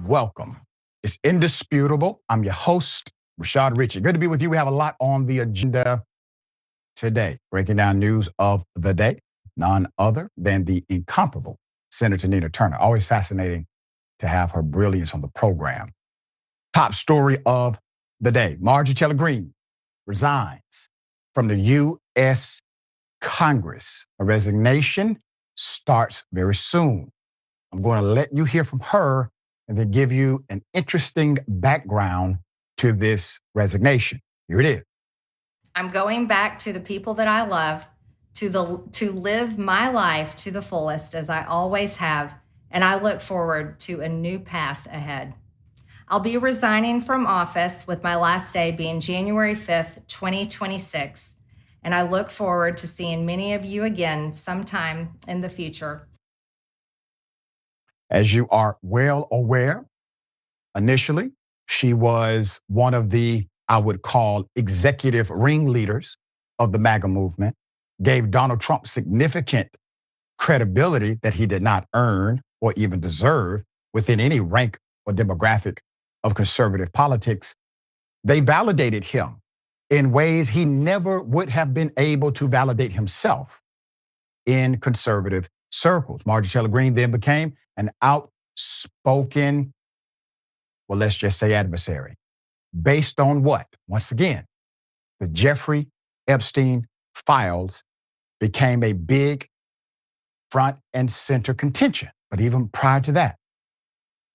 welcome. It's indisputable. I'm your host, Rashad Ritchie. Good to be with you. We have a lot on the agenda today. Breaking down news of the day, none other than the incomparable Senator Nina Turner. Always fascinating to have her brilliance on the program. Top story of the day. Marjorie Taylor Greene resigns from the U.S. Congress. A resignation starts very soon. I'm going to let you hear from her and then give you an interesting background to this resignation. Here it is. I'm going back to the people that I love, to live my life to the fullest as I always have, and I look forward to a new path ahead. I'll be resigning from office with my last day being January 5th, 2026, and I look forward to seeing many of you again sometime in the future. As you are well aware, initially, she was one of the, I would call, executive ringleaders of the MAGA movement, gave Donald Trump significant credibility that he did not earn or even deserve within any rank or demographic of conservative politics. They validated him in ways he never would have been able to validate himself in conservative circles. Marjorie Taylor Greene then became an outspoken, well, let's just say adversary. Based on what? Once again, the Jeffrey Epstein files became a big front and center contention. But even prior to that,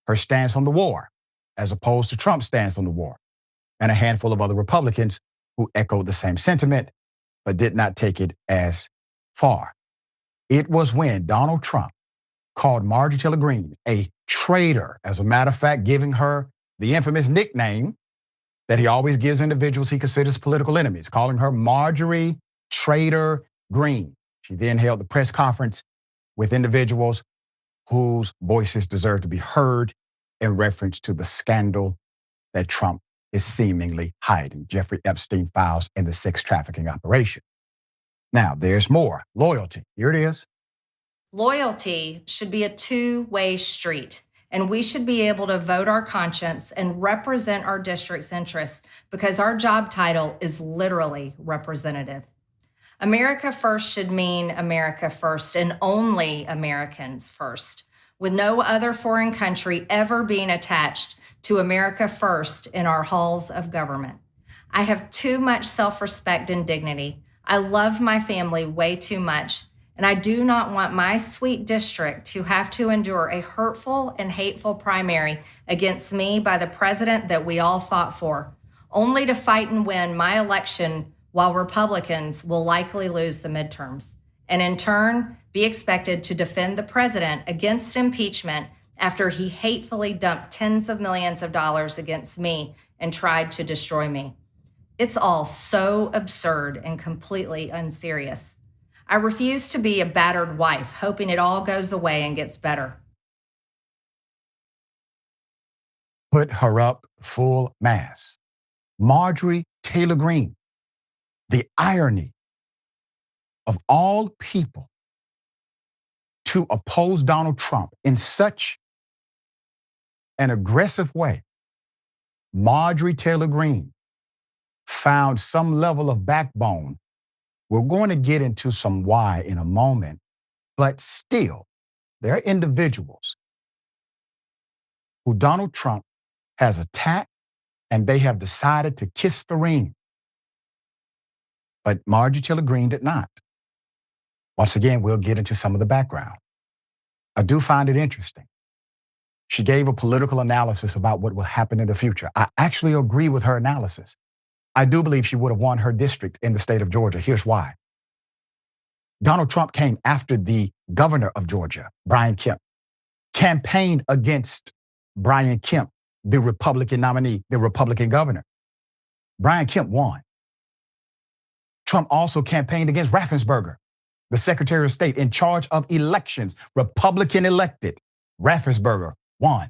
her stance on the war, as opposed to Trump's stance on the war, and a handful of other Republicans who echoed the same sentiment, but did not take it as far. It was when Donald Trump called Marjorie Taylor Greene a traitor, as a matter of fact, giving her the infamous nickname that he always gives individuals he considers political enemies, calling her Marjorie Taylor Greene. She then held the press conference with individuals whose voices deserve to be heard in reference to the scandal that Trump is seemingly hiding, Jeffrey Epstein files and the sex trafficking operation. Now, there's more. Loyalty. Here it is. Loyalty should be a two-way street, and we should be able to vote our conscience and represent our district's interests because our job title is literally representative. America first should mean America first and only Americans first, with no other foreign country ever being attached to America first in our halls of government. I have too much self-respect and dignity. I love my family way too much, and I do not want my sweet district to have to endure a hurtful and hateful primary against me by the president that we all fought for, only to fight and win my election while Republicans will likely lose the midterms, and in turn, be expected to defend the president against impeachment after he hatefully dumped tens of millions of dollars against me and tried to destroy me. It's all so absurd and completely unserious. I refuse to be a battered wife, hoping it all goes away and gets better. Put her up full mass. Marjorie Taylor Greene. The irony of all people to oppose Donald Trump in such an aggressive way. Marjorie Taylor Greene found some level of backbone. We're going to get into some why in a moment, but still, there are individuals who Donald Trump has attacked and they have decided to kiss the ring. But Marjorie Taylor Greene did not. Once again, we'll get into some of the background. I do find it interesting. She gave a political analysis about what will happen in the future. I actually agree with her analysis. I do believe she would have won her district in the state of Georgia. Here's why. Donald Trump came after the governor of Georgia, Brian Kemp, campaigned against Brian Kemp, the Republican nominee, the Republican governor. Brian Kemp won. Trump also campaigned against Raffensperger, the Secretary of State in charge of elections, Republican elected. Raffensperger won.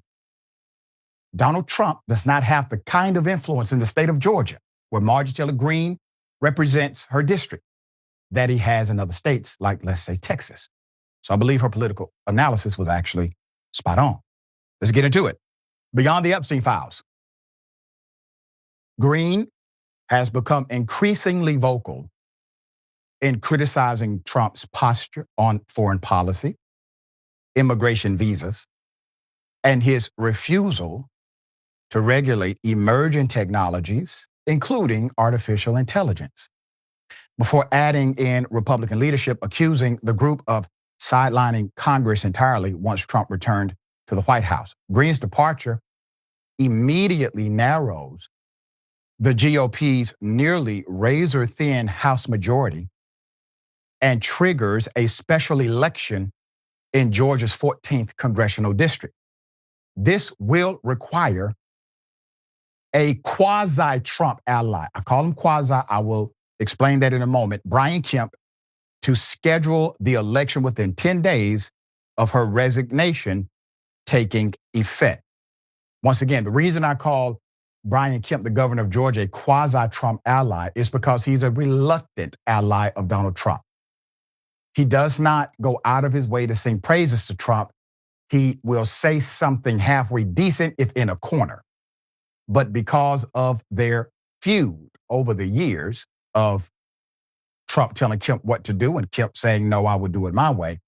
Donald Trump does not have the kind of influence in the state of Georgia, where Marjorie Taylor Greene represents her district, that he has in other states, like, let's say, Texas. So I believe her political analysis was actually spot on. Let's get into it. Beyond the Epstein files, Greene has become increasingly vocal in criticizing Trump's posture on foreign policy, immigration visas, and his refusal to regulate emerging technologies, including artificial intelligence, before adding in Republican leadership accusing the group of sidelining Congress entirely once Trump returned to the White House. Greene's departure immediately narrows the GOP's nearly razor-thin House majority and triggers a special election in Georgia's 14th congressional district. This will require a quasi-Trump ally. I call him quasi. I will explain that in a moment. Brian Kemp to schedule the election within 10 days of her resignation taking effect. Once again, the reason I call Brian Kemp, the governor of Georgia, a quasi-Trump ally is because he's a reluctant ally of Donald Trump. He does not go out of his way to sing praises to Trump. He will say something halfway decent if in a corner. But because of their feud over the years of Trump telling Kemp what to do and Kemp saying, no, I would do it my way,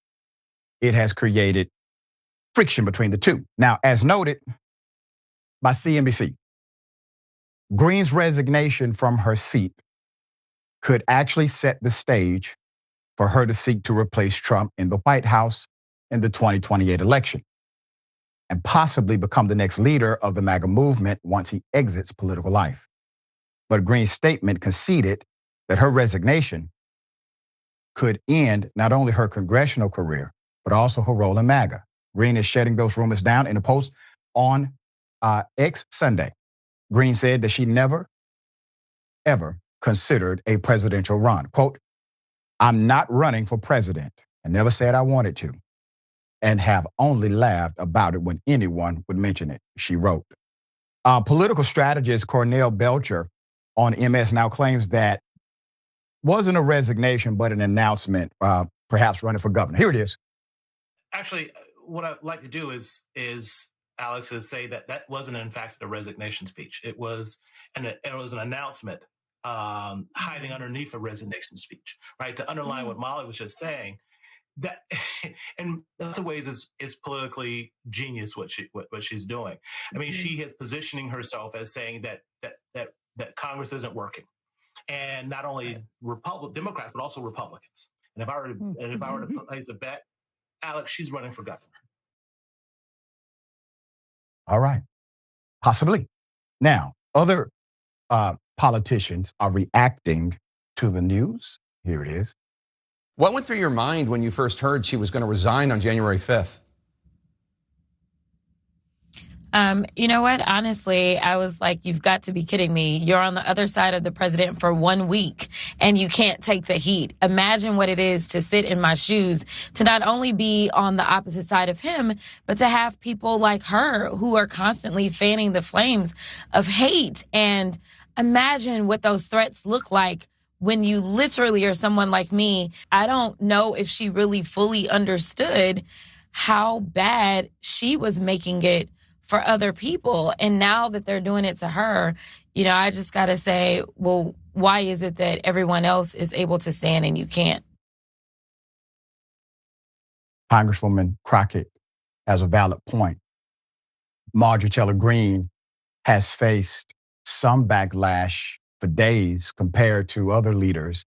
it has created friction between the two. Now, as noted by CNBC, Greene's resignation from her seat could actually set the stage for her to seek to replace Trump in the White House in the 2028 election and possibly become the next leader of the MAGA movement once he exits political life. But Greene's statement conceded that her resignation could end not only her congressional career, but also her role in MAGA. Greene is shutting those rumors down in a post on X Sunday. Greene said that she never, ever considered a presidential run. Quote, I'm not running for president. I never said I wanted to, and have only laughed about it when anyone would mention it, she wrote. Political strategist Cornell Belcher on MS now claims that wasn't a resignation, but an announcement, perhaps running for governor. Here it is. Actually, what I'd like to do is Alex, is say that wasn't in fact a resignation speech. It was an announcement hiding underneath a resignation speech, right? To underline what Molly was just saying, that in lots of ways is politically genius what she's doing. I mean, she is positioning herself as saying that Congress isn't working, and not only Democrats but also Republicans. And if I were to place a bet, Alex, she's running for governor. All right, possibly. Now, other politicians are reacting to the news. Here it is. What went through your mind when you first heard she was going to resign on January 5th? You know what? Honestly, I was like, you've got to be kidding me. You're on the other side of the president for 1 week and you can't take the heat. Imagine what it is to sit in my shoes, to not only be on the opposite side of him, but to have people like her who are constantly fanning the flames of hate. And imagine what those threats look like when you literally are someone like me. I don't know if she really fully understood how bad she was making it for other people. And now that they're doing it to her, you know, I just got to say, well, why is it that everyone else is able to stand and you can't? Congresswoman Crockett has a valid point. Marjorie Taylor Greene has faced some backlash for days compared to other leaders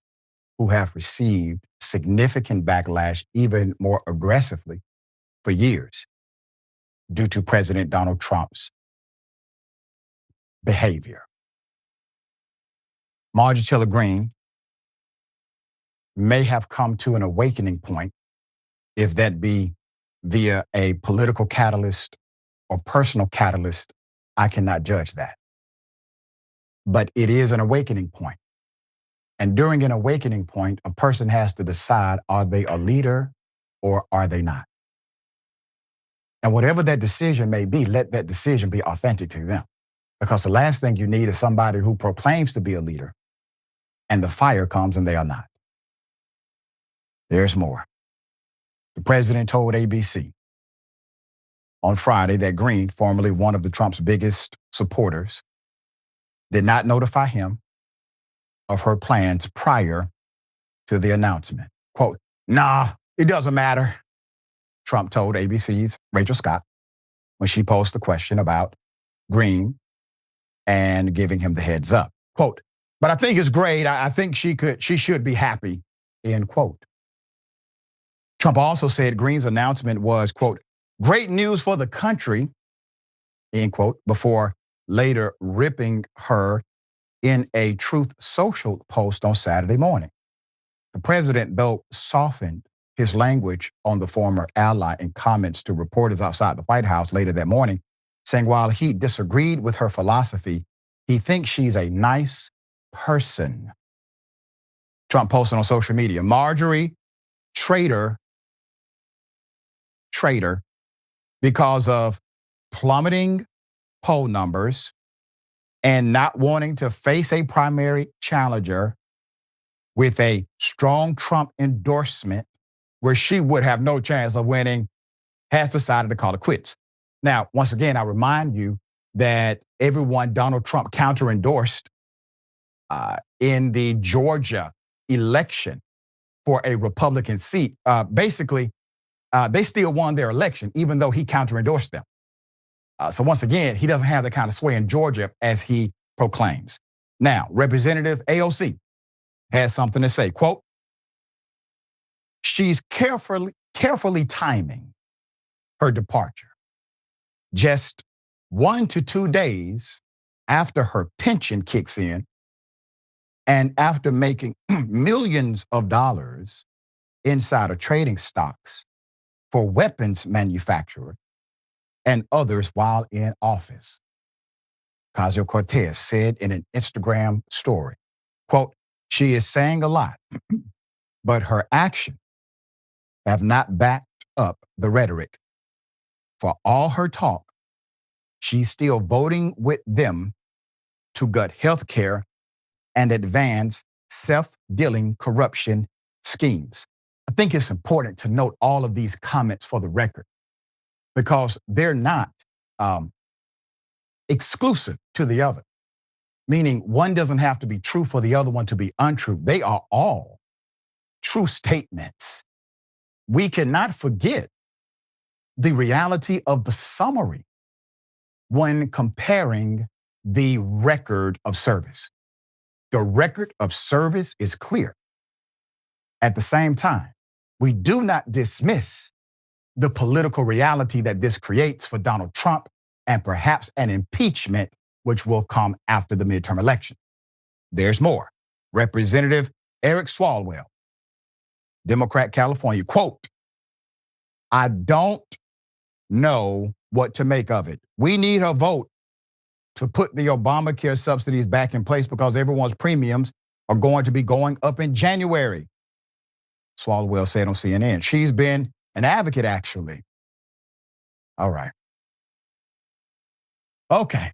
who have received significant backlash, even more aggressively, for years, due to President Donald Trump's behavior. Marjorie Taylor Greene may have come to an awakening point, if that be via a political catalyst or personal catalyst. I cannot judge that. But it is an awakening point. And during an awakening point, a person has to decide, are they a leader or are they not? And whatever that decision may be, let that decision be authentic to them. Because the last thing you need is somebody who proclaims to be a leader and the fire comes and they are not. There's more. The president told ABC, on Friday that Greene, formerly one of the Trump's biggest supporters, did not notify him of her plans prior to the announcement. Quote, "Nah, it doesn't matter," Trump told ABC's Rachel Scott when she posed the question about Greene and giving him the heads up. Quote, "But I think it's great. I think she should be happy," end quote. Trump also said Greene's announcement was, quote, "great news for the country," end quote, before later ripping her in a Truth Social post on Saturday morning. The president, though, softened his language on the former ally in comments to reporters outside the White House later that morning, saying while he disagreed with her philosophy, he thinks she's a nice person. Trump posted on social media, "Marjorie, traitor, because of plummeting poll numbers and not wanting to face a primary challenger with a strong Trump endorsement where she would have no chance of winning, has decided to call it quits." Now, once again, I remind you that everyone Donald Trump counter-endorsed in the Georgia election for a Republican seat, basically, they still won their election, even though he counter-endorsed them. So once again, he doesn't have the kind of sway in Georgia as he proclaims. Now, Representative AOC has something to say. Quote, "She's carefully timing her departure. Just 1 to 2 days after her pension kicks in and after making millions of dollars insider trading stocks for weapons manufacturers and others while in office," Ocasio-Cortez said in an Instagram story. Quote, "She is saying a lot, but her actions have not backed up the rhetoric. For all her talk, she's still voting with them to gut health care and advance self-dealing corruption schemes." I think it's important to note all of these comments for the record because they're not exclusive to the other, meaning one doesn't have to be true for the other one to be untrue. They are all true statements. We cannot forget the reality of the summary when comparing the record of service. The record of service is clear. At the same time, we do not dismiss the political reality that this creates for Donald Trump and perhaps an impeachment which will come after the midterm election. There's more. Representative Eric Swalwell, Democrat, California, quote, "I don't know what to make of it. We need a vote to put the Obamacare subsidies back in place because everyone's premiums are going to be going up in January," Swalwell said on CNN. She's been an advocate, actually. All right. Okay.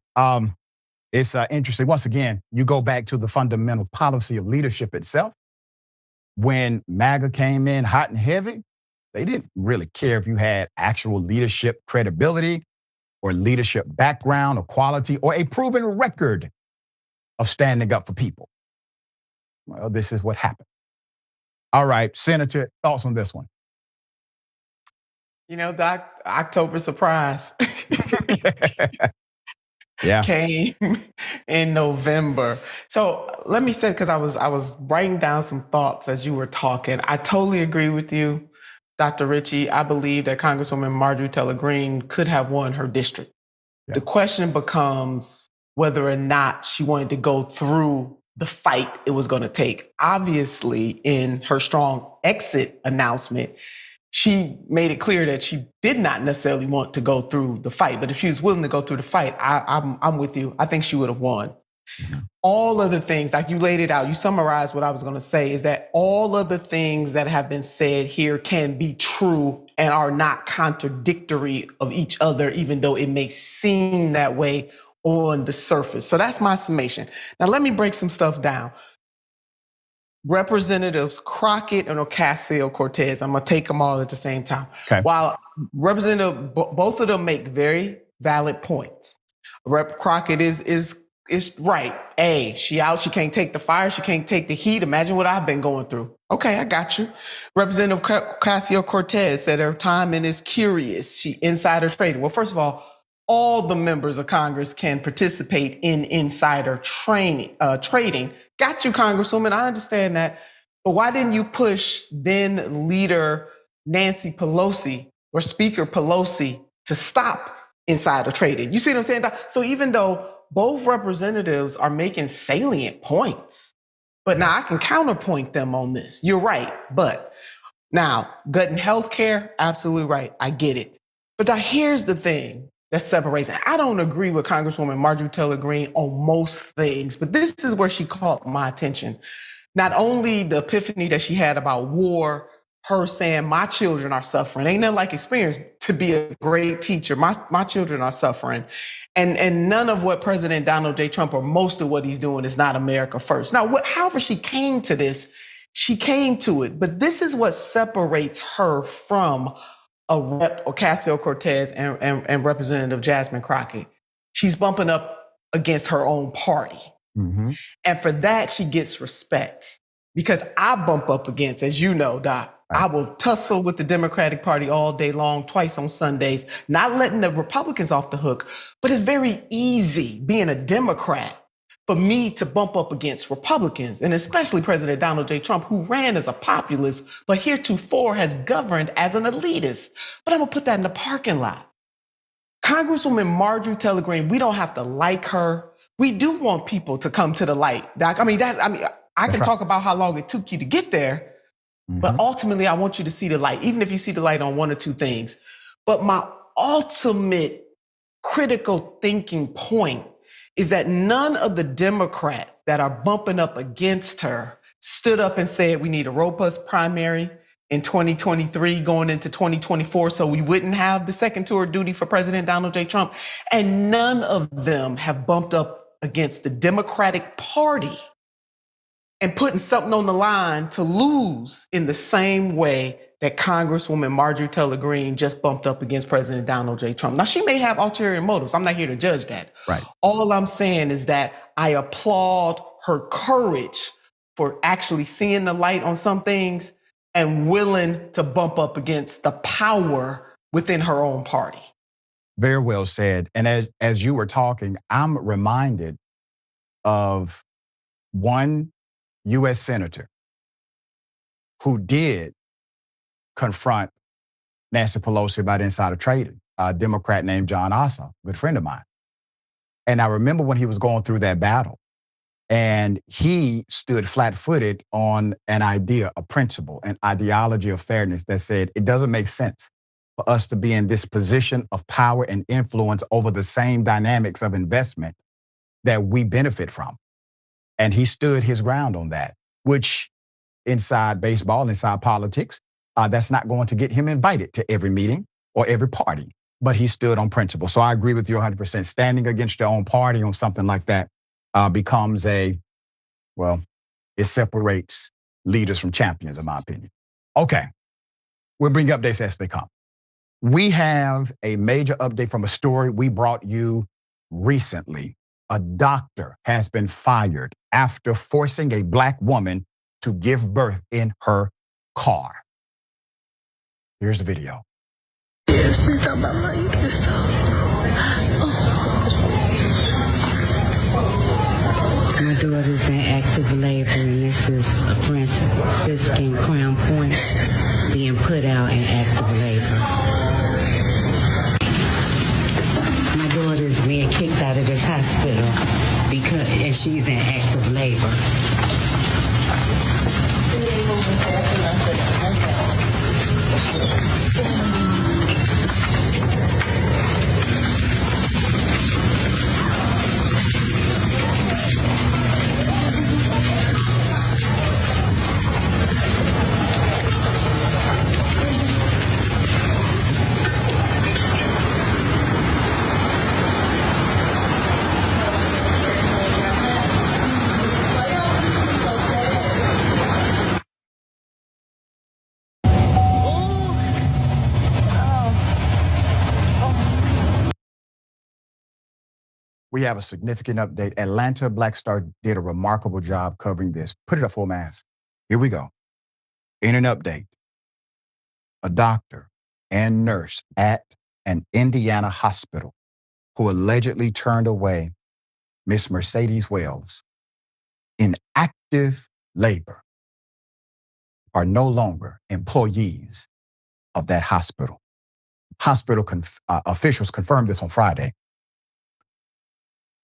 It's interesting. Once again, you go back to the fundamental policy of leadership itself. When MAGA came in hot and heavy, they didn't really care if you had actual leadership credibility or leadership background or quality or a proven record of standing up for people. Well, this is what happened. All right, Senator, thoughts on this one? You know, Doc, October surprise Yeah. came in November. So let me say, because I was writing down some thoughts as you were talking. I totally agree with you, Dr. Ritchie. I believe that Congresswoman Marjorie Taylor Greene could have won her district. Yeah. The question becomes whether or not she wanted to go through the fight it was going to take. Obviously, in her strong exit announcement, she made it clear that she did not necessarily want to go through the fight. But if she was willing to go through the fight, I'm with you. I think she would have won. Mm-hmm. All of the things, like you laid it out, you summarized what I was going to say, is that all of the things that have been said here can be true and are not contradictory of each other, even though it may seem that way on the surface. So that's my summation. Now, let me break some stuff down. Representatives Crockett and Ocasio-Cortez, I'm going to take them all at the same time. Okay. While both of them make very valid points. Rep Crockett is right. She out, she can't take the fire, she can't take the heat. Imagine what I've been going through. Okay, I got you. Representative Ocasio-Cortez said her timing is curious. She insider trading. Well, first of all the members of Congress can participate in insider trading. Got you, Congresswoman. I understand that. But why didn't you push then leader Nancy Pelosi or Speaker Pelosi to stop insider trading? You see what I'm saying? So even though both representatives are making salient points, but now I can counterpoint them on this. You're right. But now, gutting healthcare, absolutely right. I get it. But now here's the thing that separates. I don't agree with Congresswoman Marjorie Taylor Greene on most things, but this is where she caught my attention. Not only the epiphany that she had about war, her saying, my children are suffering. Ain't nothing like experience to be a great teacher. My children are suffering. And none of what President Donald J. Trump or most of what he's doing is not America first. Now, however she came to this, she came to it. But this is what separates her from a Rep. Ocasio-Cortez and Representative Jasmine Crockett. She's bumping up against her own party. Mm-hmm. And for that, she gets respect. Because I bump up against, as you know, Doc, I will tussle with the Democratic Party all day long, twice on Sundays, not letting the Republicans off the hook. But it's very easy being a Democrat for me to bump up against Republicans, and especially President Donald J. Trump, who ran as a populist, but heretofore has governed as an elitist. But I'm gonna put that in the parking lot. Congresswoman Marjorie Taylor Greene, we don't have to like her. We do want people to come to the light, Doc. I can talk about how long it took you to get there, but ultimately I want you to see the light, even if you see the light on one or two things. But my ultimate critical thinking point is that none of the Democrats that are bumping up against her stood up and said we need a robust primary in 2023 going into 2024 so we wouldn't have the second tour of duty for President Donald J. Trump. And none of them have bumped up against the Democratic Party and putting something on the line to lose in the same way that Congresswoman Marjorie Taylor Greene just bumped up against President Donald J. Trump. Now, she may have ulterior motives. I'm not here to judge that. Right. All I'm saying is that I applaud her courage for actually seeing the light on some things and willing to bump up against the power within her own party. Very well said. And as you were talking, I'm reminded of one U.S. senator who did confront Nancy Pelosi about insider trading, a Democrat named John Ossoff, a good friend of mine. And I remember when he was going through that battle, and he stood flat-footed on an idea, a principle, an ideology of fairness that said it doesn't make sense for us to be in this position of power and influence over the same dynamics of investment that we benefit from. And he stood his ground on that, which inside baseball, inside politics, that's not going to get him invited to every meeting or every party, but he stood on principle. So I agree with you 100%. Standing against your own party on something like that becomes it separates leaders from champions, in my opinion. Okay, we'll bring updates as they come. We have a major update from a story we brought you recently. A doctor has been fired after forcing a Black woman to give birth in her car. Here's the video. My daughter's in active labor, and this is a Franciscan Crown Point being put out in active labor. My daughter's being kicked out of this hospital and she's in active labor. We have a significant update. Atlanta Black Star did a remarkable job covering this. Put it up full mass. Here we go. In an update, a doctor and nurse at an Indiana hospital who allegedly turned away Miss Mercedes Wells in active labor are no longer employees of that hospital. Hospital officials confirmed this on Friday.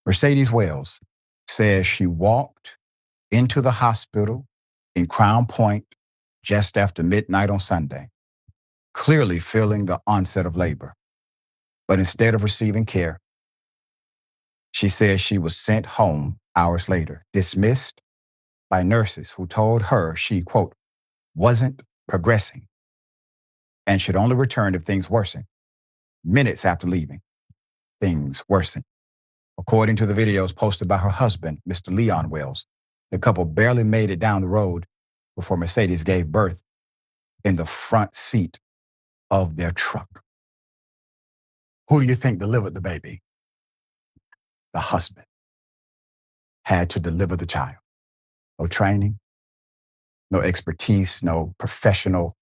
Mercedes Wells says she walked into the hospital in Crown Point just after midnight on Sunday, clearly feeling the onset of labor. But instead of receiving care, she says she was sent home hours later, dismissed by nurses who told her she, quote, wasn't progressing and should only return if things worsen. Minutes after leaving, things worsened. According to the videos posted by her husband, Mr. Leon Wells, the couple barely made it down the road before Mercedes gave birth in the front seat of their truck. Who do you think delivered the baby? The husband had to deliver the child. No training, no expertise, no professional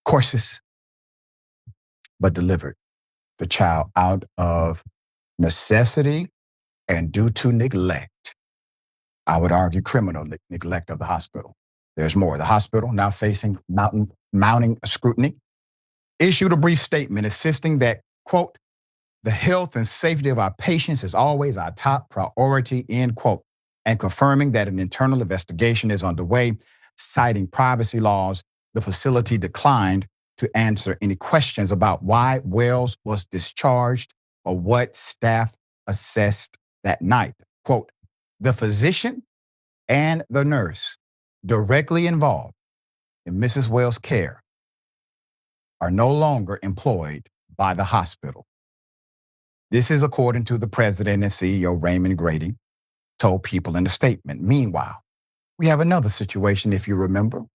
courses, but delivered the child out of necessity and due to neglect. I would argue criminal neglect of the hospital. There's more. The hospital, now facing mounting scrutiny, issued a brief statement insisting that, quote, the health and safety of our patients is always our top priority, end quote, and confirming that an internal investigation is underway. Citing privacy laws, the facility declined to answer any questions about why Wells was discharged or what staff assessed that night. Quote, the physician and the nurse directly involved in Mrs. Wells' care are no longer employed by the hospital. This is according to the president and CEO, Raymond Grady, told people in a statement. Meanwhile, we have another situation, if you remember.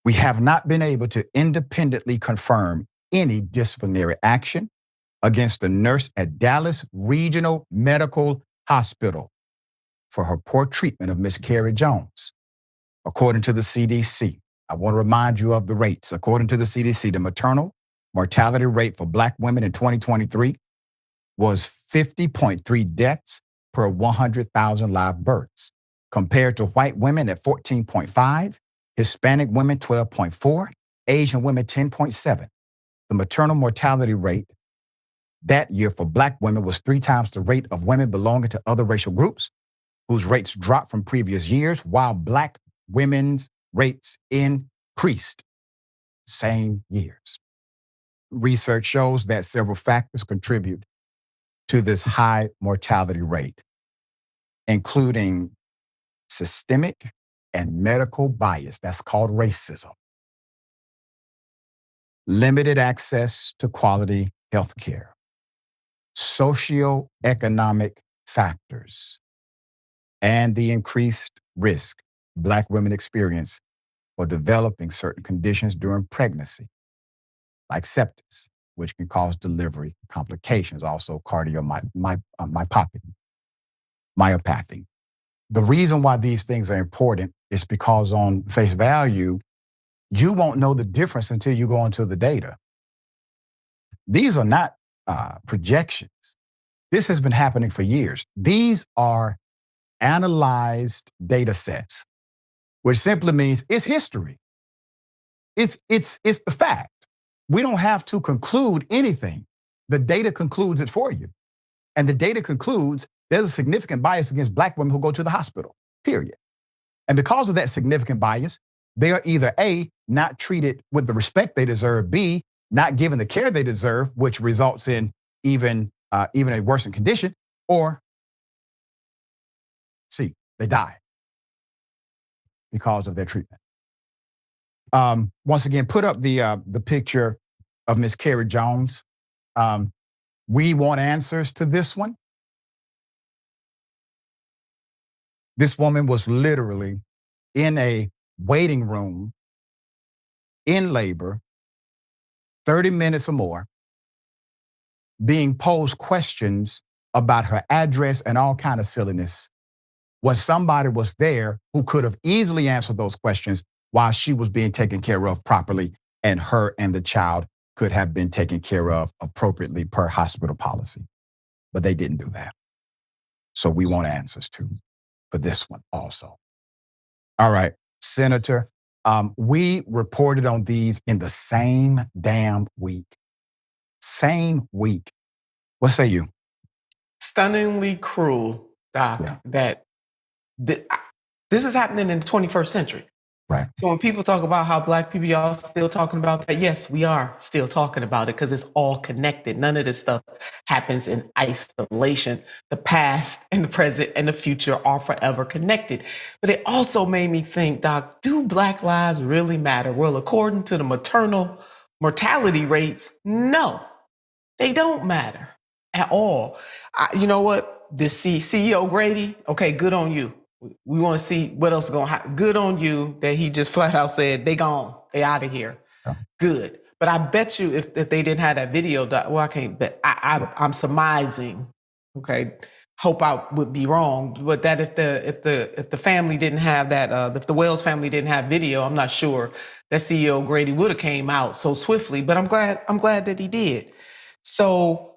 We have not been able to independently confirm any disciplinary action against the nurse at Dallas Regional Medical Hospital for her poor treatment of Miss Carrie Jones. According to the CDC, I want to remind you of the rates. According to the CDC, the maternal mortality rate for Black women in 2023 was 50.3 deaths per 100,000 live births, compared to white women at 14.5, Hispanic women 12.4, Asian women 10.7. The maternal mortality rate that year for Black women was 3 times the rate of women belonging to other racial groups, whose rates dropped from previous years, while Black women's rates increased same years. Research shows that several factors contribute to this high mortality rate, including systemic and medical bias, that's called racism, limited access to quality health care, socioeconomic factors, and the increased risk Black women experience for developing certain conditions during pregnancy, like sepsis, which can cause delivery complications, also myopathy. The reason why these things are important is because on face value, you won't know the difference until you go into the data. These are not projections. This has been happening for years. These are analyzed data sets, which simply means it's history. It's the fact. We don't have to conclude anything. The data concludes it for you. And the data concludes there's a significant bias against Black women who go to the hospital, period. And because of that significant bias, they are either A, not treated with the respect they deserve, B, not given the care they deserve, which results in even a worsened condition, or C, they die because of their treatment. Once again, put up the picture of Miss Carrie Jones. We want answers to this one. This woman was literally in a waiting room in labor, 30 minutes or more, being posed questions about her address and all kind of silliness when somebody was there who could have easily answered those questions while she was being taken care of properly, and her and the child could have been taken care of appropriately per hospital policy. But they didn't do that. So we want answers too for this one also. All right, Senator, we reported on these in the same damn week. Same week. What say you? Stunningly cruel, Doc, Yeah. that this is happening in the 21st century. Right. So when people talk about how Black people are still talking about that, yes, we are still talking about it because it's all connected. None of this stuff happens in isolation. The past and the present and the future are forever connected. But it also made me think, Doc, do Black lives really matter? Well, according to the maternal mortality rates, no, they don't matter at all. You know what? This CEO Grady, okay, good on you. We want to see what else is going to happen. Good on you that he just flat out said, they gone, they out of here. Yeah. Good. But I bet you if they didn't have that video, well, I can't bet. I'm surmising, okay, hope I would be wrong, but that if the family didn't have that, if the Wells family didn't have video, I'm not sure that CEO Grady would have came out so swiftly, but I'm glad that he did. So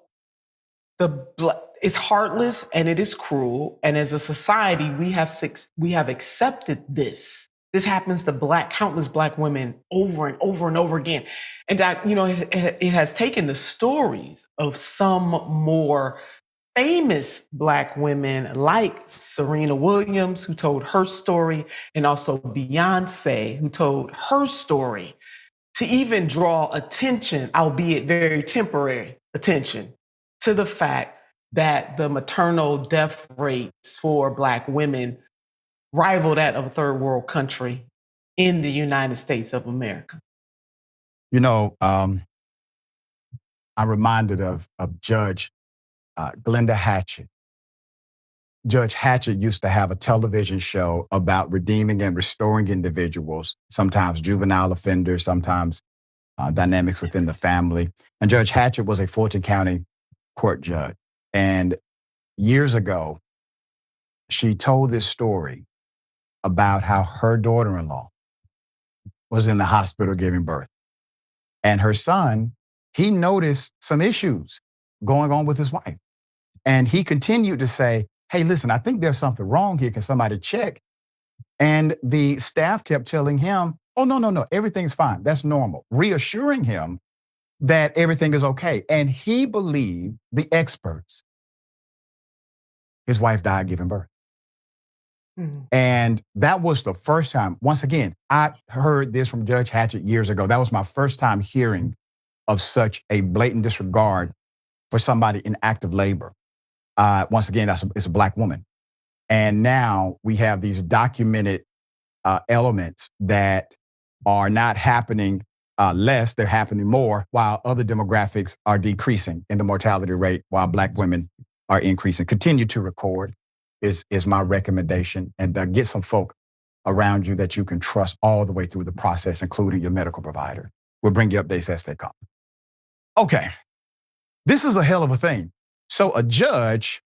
it's heartless and it is cruel. And as a society, we have accepted this. This happens to countless Black women over and over and over again. And that, it has taken the stories of some more famous Black women like Serena Williams, who told her story, and also Beyonce, who told her story, to even draw attention, albeit very temporary attention, to the fact that the maternal death rates for Black women rival that of a third world country in the United States of America. I'm reminded of Judge Glenda Hatchett. Judge Hatchett used to have a television show about redeeming and restoring individuals, sometimes juvenile offenders, sometimes dynamics within the family. And Judge Hatchett was a Fulton County court judge. And years ago, she told this story about how her daughter-in-law was in the hospital giving birth. And her son, he noticed some issues going on with his wife. And he continued to say, hey, listen, I think there's something wrong here. Can somebody check? And the staff kept telling him, oh, no, everything's fine. That's normal. Reassuring him that everything is okay. And he believed the experts. His wife died giving birth. Mm-hmm. And that was the first time, once again, I heard this from Judge Hatchett years ago. That was my first time hearing of such a blatant disregard for somebody in active labor. Once again, it's a Black woman. And now we have these documented elements that are not happening less, they're happening more, while other demographics are decreasing in the mortality rate, while Black women are increasing. Continue to record is my recommendation, and get some folk around you that you can trust all the way through the process, including your medical provider. We'll bring you updates as they come. Okay, this is a hell of a thing. So a judge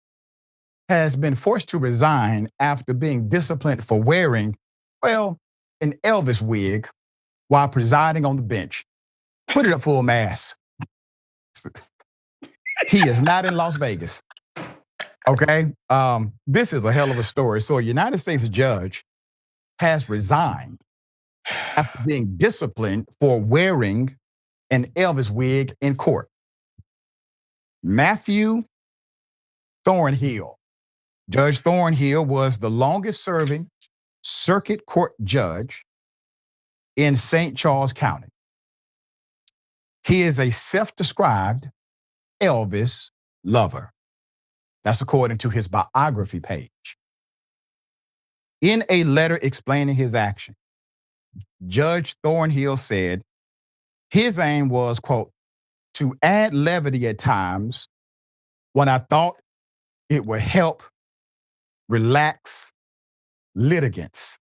has been forced to resign after being disciplined for wearing, an Elvis wig while presiding on the bench. Put it up full mass. He is not in Las Vegas. Okay? This is a hell of a story. So a United States judge has resigned after being disciplined for wearing an Elvis wig in court. Matthew Thornhill. Judge Thornhill was the longest serving circuit court judge in St. Charles County. He is a self-described Elvis lover. That's according to his biography page. In a letter explaining his action, Judge Thornhill said his aim was, quote, to add levity at times when I thought it would help relax litigants.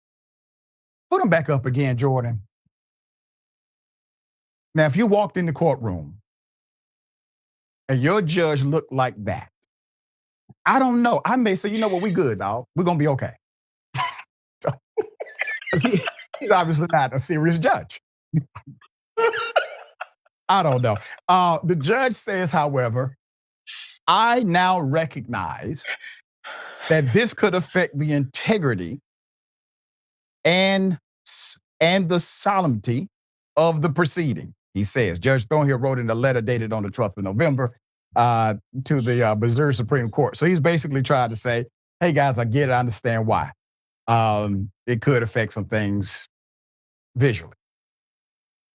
Put them back up again, Jordan. Now, if you walked in the courtroom and your judge looked like that, I don't know. I may say, you know what, we good, dog. We're going to be okay. Because he's obviously not a serious judge. I don't know. The judge says, however, I now recognize that this could affect the integrity and the solemnity of the proceeding. He says, Judge Thornhill wrote in a letter dated on the 12th of November to the Missouri Supreme Court. So he's basically trying to say, hey guys, I get it, I understand why. It could affect some things visually.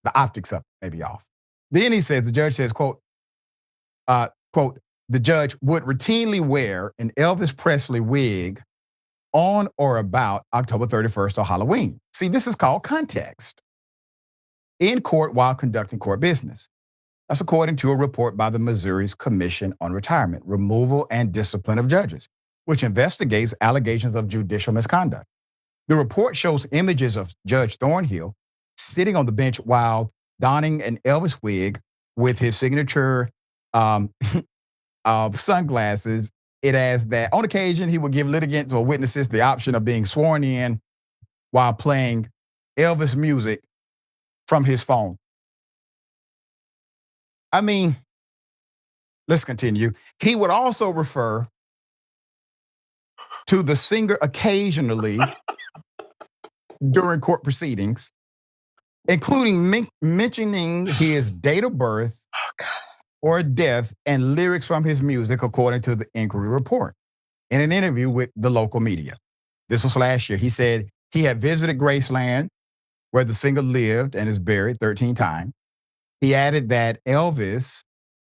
The optics of it may be off. Then he says, the judge says, quote, the judge would routinely wear an Elvis Presley wig on or about October 31st or Halloween. See, this is called context. In court while conducting court business. That's according to a report by the Missouri's Commission on Retirement, Removal, and Discipline of Judges, which investigates allegations of judicial misconduct. The report shows images of Judge Thornhill sitting on the bench while donning an Elvis wig with his signature sunglasses. It adds that on occasion, he would give litigants or witnesses the option of being sworn in while playing Elvis music from his phone. I mean, let's continue. He would also refer to the singer occasionally during court proceedings, including mentioning his date of birth or death and lyrics from his music, according to the inquiry report. In an interview with the local media, this was last year, he said he had visited Graceland, where the singer lived and is buried 13 times. He added that Elvis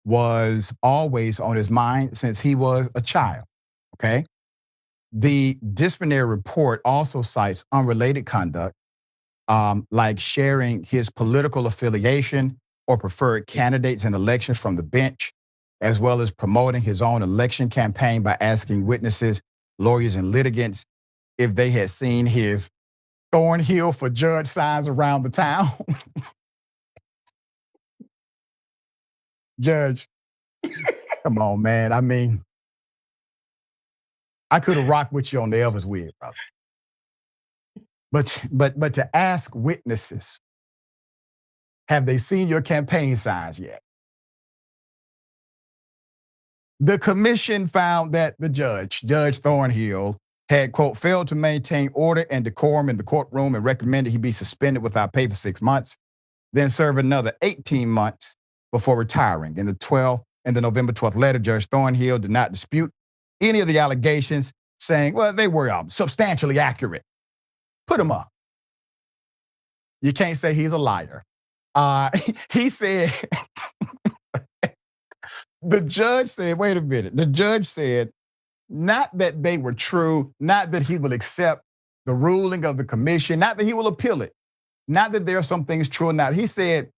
was always on his mind since he was a child, okay? The disciplinary report also cites unrelated conduct, like sharing his political affiliation or preferred candidates in elections from the bench, as well as promoting his own election campaign by asking witnesses, lawyers, and litigants if they had seen his Thornhill for judge signs around the town. Judge, come on, man. I mean, I could have rocked with you on the Elvis wig, brother. But to ask witnesses, have they seen your campaign signs yet? The commission found that the Judge Thornhill, had, quote, failed to maintain order and decorum in the courtroom and recommended he be suspended without pay for 6 months, then serve another 18 months before retiring. In the November 12th letter, Judge Thornhill did not dispute any of the allegations, saying, well, they were substantially accurate. Put them up. You can't say he's a liar. He said, the judge said, wait a minute. The judge said, not that they were true, not that he will accept the ruling of the commission, not that he will appeal it, not that there are some things true or not. He said,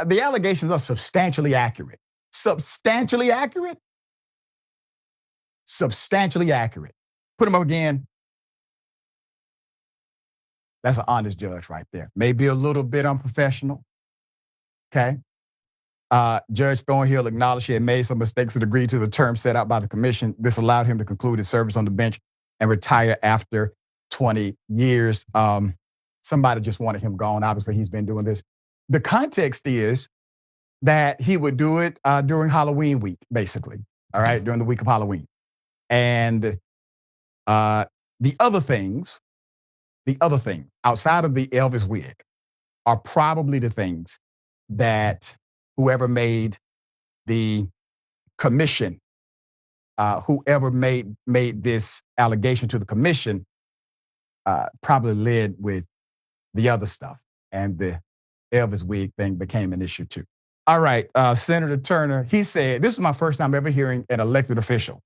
the allegations are substantially accurate. Substantially accurate? Substantially accurate. Put them up again. That's an honest judge right there. Maybe a little bit unprofessional. Okay. Judge Thornhill acknowledged he had made some mistakes and agreed to the terms set out by the commission. This allowed him to conclude his service on the bench and retire after 20 years. Somebody just wanted him gone. Obviously, he's been doing this. The context is that he would do it during Halloween week, basically. All right, during the week of Halloween. And the other things outside of the Elvis wig are probably the things that whoever made the commission, whoever made this allegation to the commission, probably led with the other stuff. And the Elvis wig thing became an issue too. All right, Senator Turner, he said, this is my first time ever hearing an elected official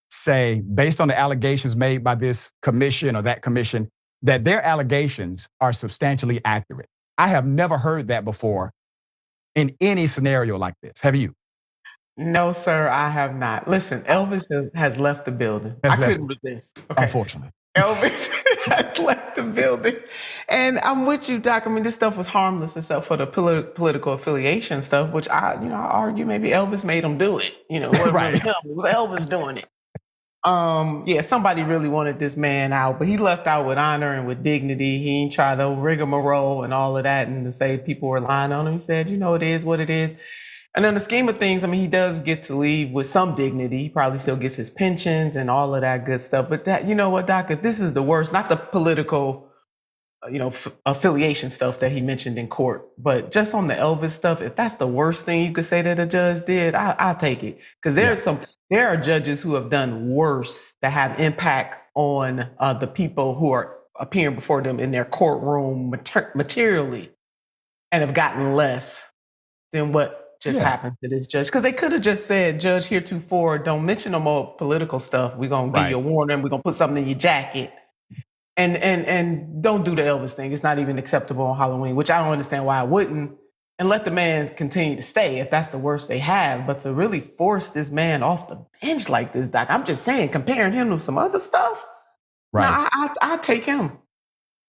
say, based on the allegations made by this commission or that commission, that their allegations are substantially accurate. I have never heard that before in any scenario like this. Have you? No, sir, I have not. Listen, Elvis has left the building. I couldn't resist. Okay. Unfortunately. Elvis had left the building. And I'm with you, Doc. I mean, this stuff was harmless except for the political affiliation stuff, which I argue maybe Elvis made him do it. It wasn't really him. It was Elvis doing it. Yeah, somebody really wanted this man out, but he left out with honor and with dignity. He ain't tried to rigmarole and all of that and to say people were lying on him. He said, it is what it is. And in the scheme of things, I mean, he does get to leave with some dignity. He probably still gets his pensions and all of that good stuff. But that, what, Doc, if this is the worst, not the political, affiliation stuff that he mentioned in court, but just on the Elvis stuff, if that's the worst thing you could say that a judge did, I'll take it. Because there are judges who have done worse that have impact on the people who are appearing before them in their courtroom materially and have gotten less than what just happened to this judge. Because they could have just said, Judge, heretofore, don't mention no more political stuff. We're going to give you a warning. We're going to put something in your jacket. And don't do the Elvis thing. It's not even acceptable on Halloween, which I don't understand why I wouldn't. And let the man continue to stay if that's the worst they have. But to really force this man off the bench like this, Doc, I'm just saying, comparing him to some other stuff, right? No, I'll take him.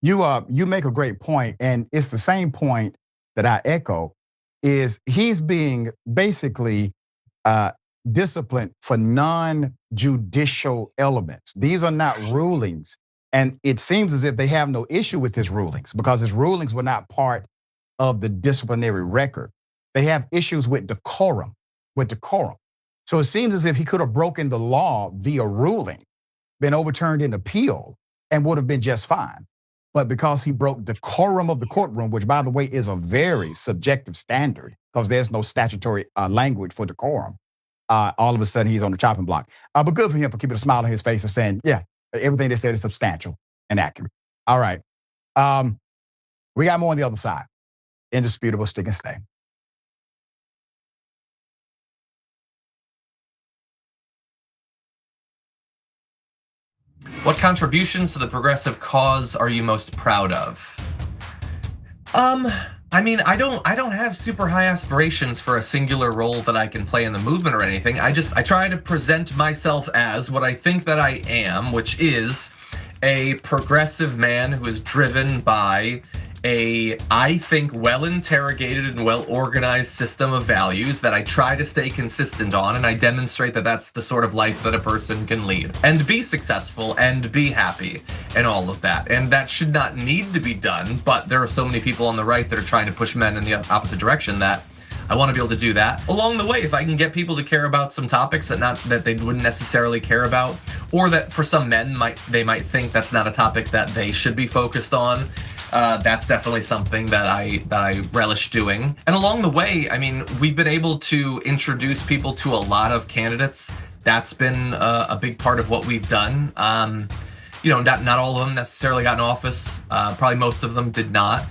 You make a great point, and it's the same point that I echo. Is he's being basically disciplined for non-judicial elements. These are not rulings. And it seems as if they have no issue with his rulings because his rulings were not part of the disciplinary record. They have issues with decorum. So it seems as if he could have broken the law via ruling, been overturned in appeal, and would have been just fine. But because he broke decorum of the courtroom, which, by the way, is a very subjective standard because there's no statutory language for decorum, all of a sudden he's on the chopping block. But good for him for keeping a smile on his face and saying, yeah, everything they said is substantial and accurate. All right. We got more on the other side. Indisputable stick and stay. What contributions to the progressive cause are you most proud of? I mean, I don't have super high aspirations for a singular role that I can play in the movement or anything. I try to present myself as what I think that I am, which is a progressive man who is driven by I think, well-interrogated and well-organized system of values that I try to stay consistent on, and I demonstrate that that's the sort of life that a person can lead and be successful and be happy and all of that. And that should not need to be done, but there are so many people on the right that are trying to push men in the opposite direction that I want to be able to do that. Along the way, if I can get people to care about some topics that they wouldn't necessarily care about, or that for some men they might think that's not a topic that they should be focused on, that's definitely something that I relish doing. And along the way, I mean, we've been able to introduce people to a lot of candidates. That's been a big part of what we've done. Not all of them necessarily got in office. Probably most of them did not.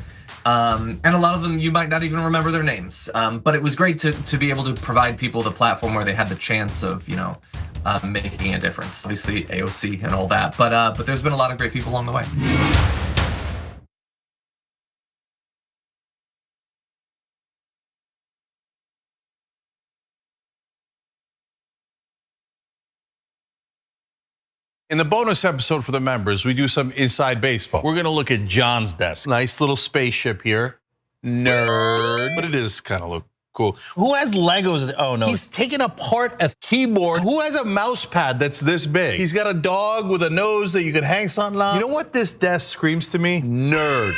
And a lot of them, you might not even remember their names. But it was great to be able to provide people the platform where they had the chance of, making a difference. Obviously, AOC and all that. But there's been a lot of great people along the way. In the bonus episode for the members, we do some inside baseball. We're gonna look at John's desk. Nice little spaceship here. Nerd. But it is kind of look cool. Who has Legos? Oh no. He's taken apart a keyboard. Who has a mouse pad that's this big? He's got a dog with a nose that you can hang something on. You know what this desk screams to me? Nerd.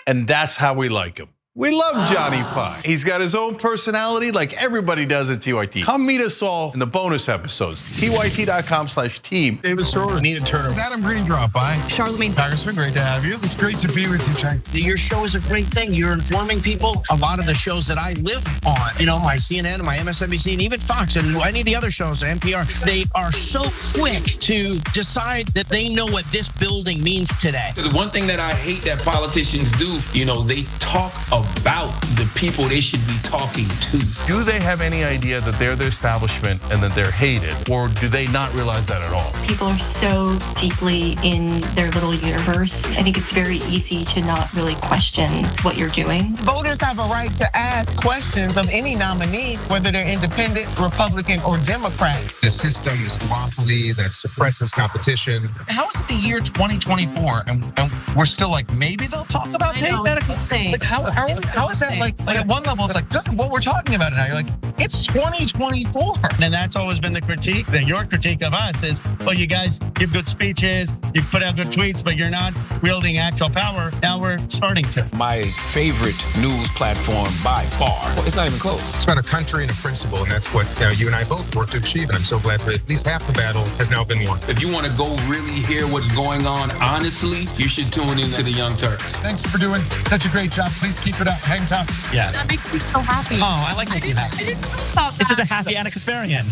And that's how we like him. We love Johnny Pie. He's got his own personality like everybody does at TYT. Come meet us all in the bonus episodes. TYT.com/team. David Sorrell, Anita Turner. Adam Green drop by. Charlemagne. Congressman, great to have you. It's great to be with you, Chang. Your show is a great thing. You're informing people. A lot of the shows that I live on, my CNN, my MSNBC, and even Fox, and any of the other shows, NPR, they are so quick to decide that they know what this building means today. The one thing that I hate that politicians do, they talk a about the people they should be talking to. Do they have any idea that they're the establishment and that they're hated, or do they not realize that at all? People are so deeply in their little universe. I think it's very easy to not really question what you're doing. Voters have a right to ask questions of any nominee, whether they're independent, Republican, or Democrat. The system is duopoly that suppresses competition. How is it the year 2024 and we're still like, maybe they'll talk about paid medical? Like how is that like at one level it's like, good, what we're talking about it now. You're like, it's 2024. And that's always been the critique, that your critique of us is, well, you guys give good speeches, you put out good tweets, but you're not wielding actual power. Now we're starting to. My favorite news platform by far. It's not even close. It's about a country and a principle, and that's what you and I both work to achieve, and I'm so glad that at least half the battle has now been won. If you want to go really hear what's going on honestly, you should tune into the Young Turks. Thanks for doing such a great job. Please keep it up. Hang tough. Yeah. That makes me so happy. Oh, I like making you happy. I didn't know about This that. is a happy Anna Kasparian.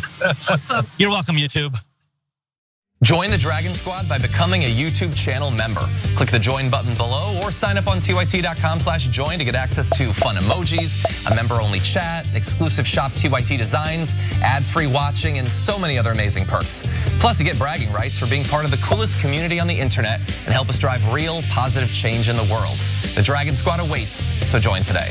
Awesome. You're welcome, YouTube. Join the Dragon Squad by becoming a YouTube channel member. Click the join button below or sign up on tyt.com/join to get access to fun emojis, a member-only chat, exclusive shop TYT designs, ad-free watching, and so many other amazing perks. Plus, you get bragging rights for being part of the coolest community on the internet and help us drive real positive change in the world. The Dragon Squad awaits, so join today.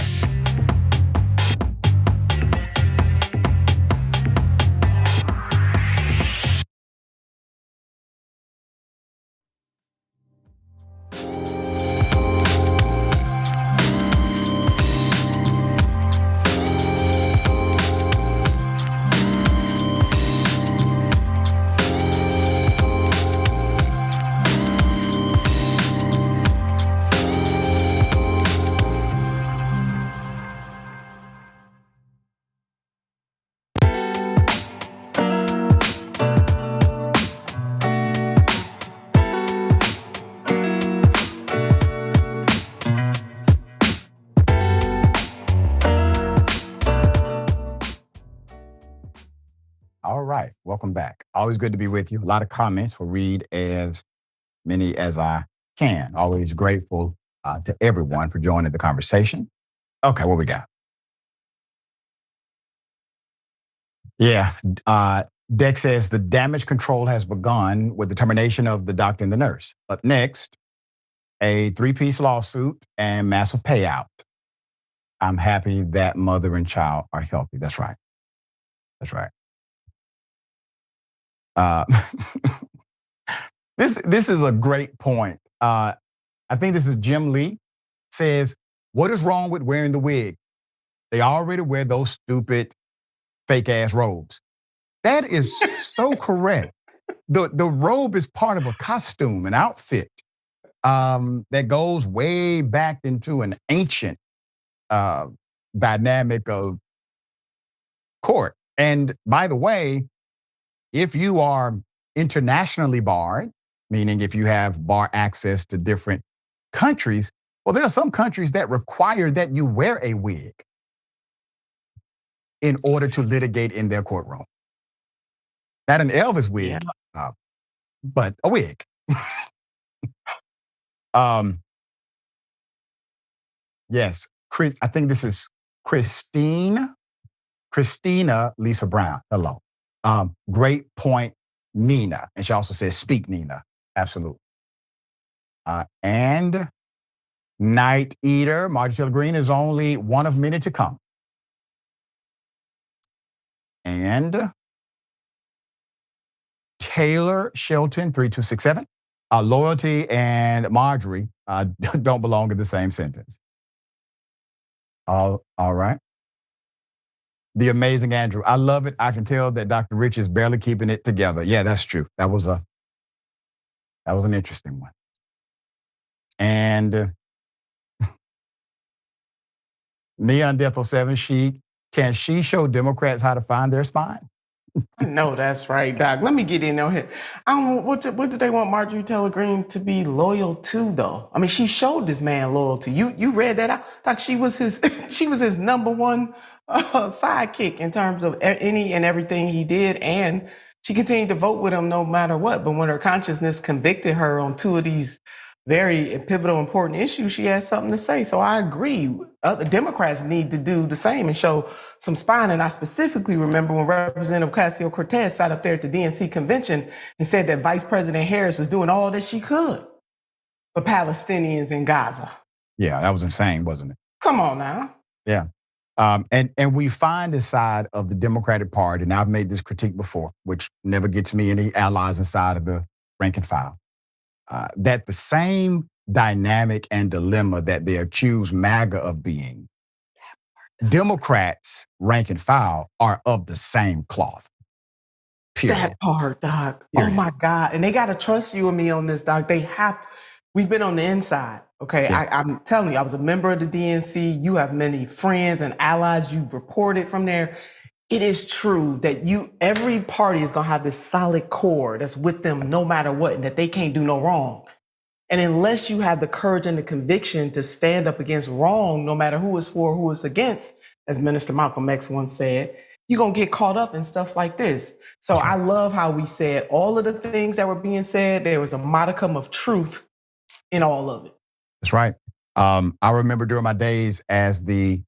All right, welcome back. Always good to be with you. A lot of comments. We'll read as many as I can. Always grateful to everyone for joining the conversation. Okay, what we got? Yeah, Dex says the damage control has begun with the termination of the doctor and the nurse. Up next, a 3-piece lawsuit and massive payout. I'm happy that mother and child are healthy. That's right. That's right. This is a great point. I think this is Jim Lee says, what is wrong with wearing the wig? They already wear those stupid fake ass robes. That is so correct. The robe is part of a costume, an outfit that goes way back into an ancient dynamic of court. And by the way, if you are internationally barred, meaning if you have bar access to different countries, well, there are some countries that require that you wear a wig in order to litigate in their courtroom. Not an Elvis wig, but a wig. Yes, Chris. I think this is Christina Lisa Brown. Hello. Great point, Nina. And she also says, speak, Nina. Absolutely. And Night Eater, Marjorie Taylor Greene is only one of many to come. And Taylor Shelton, 3267. Loyalty and Marjorie don't belong in the same sentence. All right. The amazing Andrew. I love it. I can tell that Dr. Rich is barely keeping it together. Yeah, that's true. That was an interesting one. And Neon Death 07, can she show Democrats how to find their spine? No, that's right, Doc. Let me get in on here. I don't know, what do they want Marjorie Taylor Greene to be loyal to, though? I mean, she showed this man loyalty. You read that out? Doc, she was his number one sidekick in terms of any and everything he did, and she continued to vote with him no matter what. But when her consciousness convicted her on 2 of these very pivotal, important issue, she has something to say. So I agree. Other Democrats need to do the same and show some spine. And I specifically remember when Representative Ocasio-Cortez sat up there at the DNC convention and said that Vice President Harris was doing all that she could for Palestinians in Gaza. Yeah, that was insane, wasn't it? Come on now. Yeah. And we find inside of the Democratic Party, and I've made this critique before, which never gets me any allies inside of the rank and file, that the same dynamic and dilemma that they accuse MAGA of being, Democrats, rank and file, are of the same cloth. Period. That part, Doc. Period. Oh my God. And they got to trust you and me on this, Doc. They have to. We've been on the inside. Okay. Yeah. I'm telling you, I was a member of the DNC. You have many friends and allies. You've reported from there. It is true that every party is going to have this solid core that's with them no matter what, and that they can't do no wrong. And unless you have the courage and the conviction to stand up against wrong, no matter who is for, who is against, as Minister Malcolm X once said, you're going to get caught up in stuff like this. So I love how we said all of the things that were being said, there was a modicum of truth in all of it. That's right. I remember during my days as the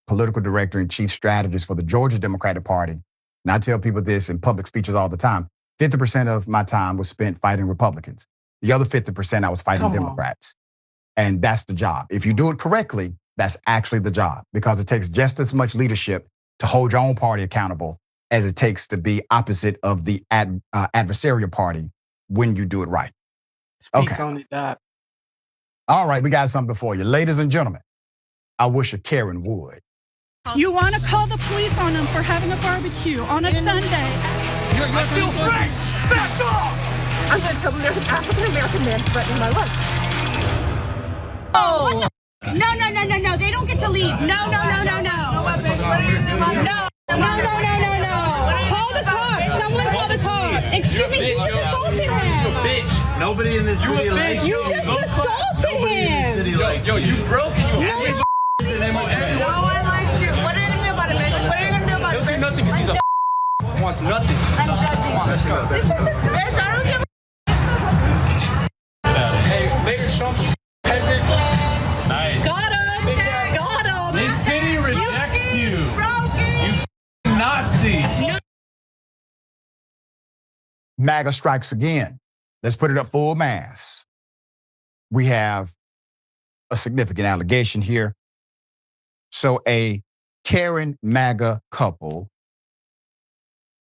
political director and chief strategist for the Georgia Democratic Party, and I tell people this in public speeches all the time, 50% of my time was spent fighting Republicans. The other 50% I was fighting Democrats. And that's the job. If you do it correctly, that's actually the job, because it takes just as much leadership to hold your own party accountable as it takes to be opposite of the adversarial party when you do it right. Speak on it, Doc. All right, we got something for you. Ladies and gentlemen, I wish a Karen would. You want to call the police on them for having a barbecue on a Sunday. I feel free! Back off! I'm going to tell them there's an African-American man threatening my life. Oh! No. They don't get to leave. No. No. Call the cops. Someone call the cops. Excuse me, you just assaulted him. Bitch. Nobody in this city likes you. You just assaulted him. Yo, you broke and you No one likes you. What are you going to do about it, bitch? What are you going to do about it? He'll do nothing because he's a wants nothing. I'm judging. Let's go. This is bitch. I don't give a Hey, Mayor Trump, you peasant. Nice. Got him. This city rejects you. You Nazi. MAGA strikes again. Let's put it up full mass. We have a significant allegation here. So a Karen MAGA couple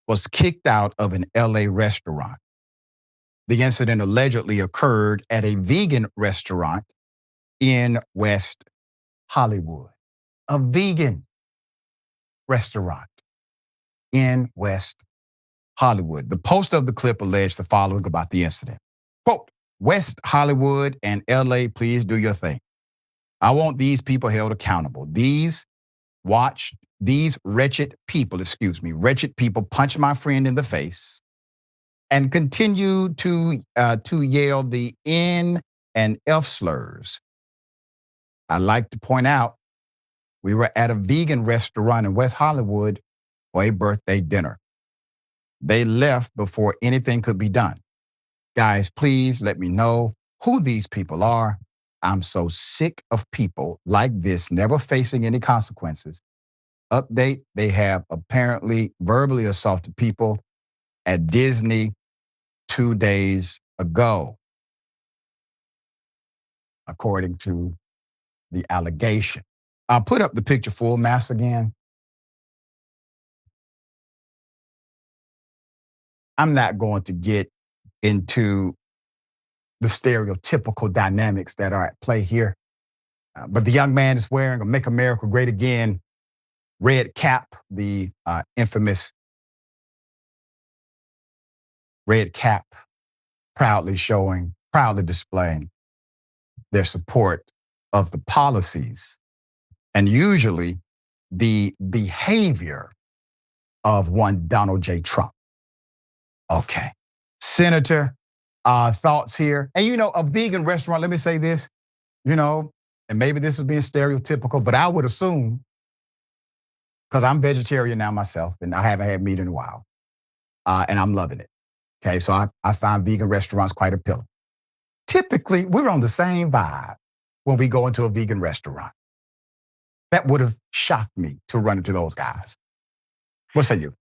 was kicked out of an LA restaurant. The incident allegedly occurred at a vegan restaurant in West Hollywood. A vegan restaurant in West Hollywood. The post of the clip alleged the following about the incident. Quote, West Hollywood and LA, please do your thing. I want these people held accountable. These wretched people punch my friend in the face and continue to yell the N and F slurs. I'd like to point out, we were at a vegan restaurant in West Hollywood for a birthday dinner. They left before anything could be done. Guys, please let me know who these people are. I'm so sick of people like this never facing any consequences. Update, they have apparently verbally assaulted people at Disney 2 days ago, according to the allegation. I'll put up the picture full mass again. I'm not going to get into the stereotypical dynamics that are at play here. But the young man is wearing a Make America Great Again red cap, the infamous red cap, proudly displaying their support of the policies and usually the behavior of one Donald J. Trump. Okay. Senator, thoughts here. And a vegan restaurant, let me say this, and maybe this is being stereotypical, but I would assume, because I'm vegetarian now myself, and I haven't had meat in a while, and I'm loving it. Okay, so I find vegan restaurants quite appealing. typically we're on the same vibe when we go into a vegan restaurant. That would have shocked me to run into those guys. What say you?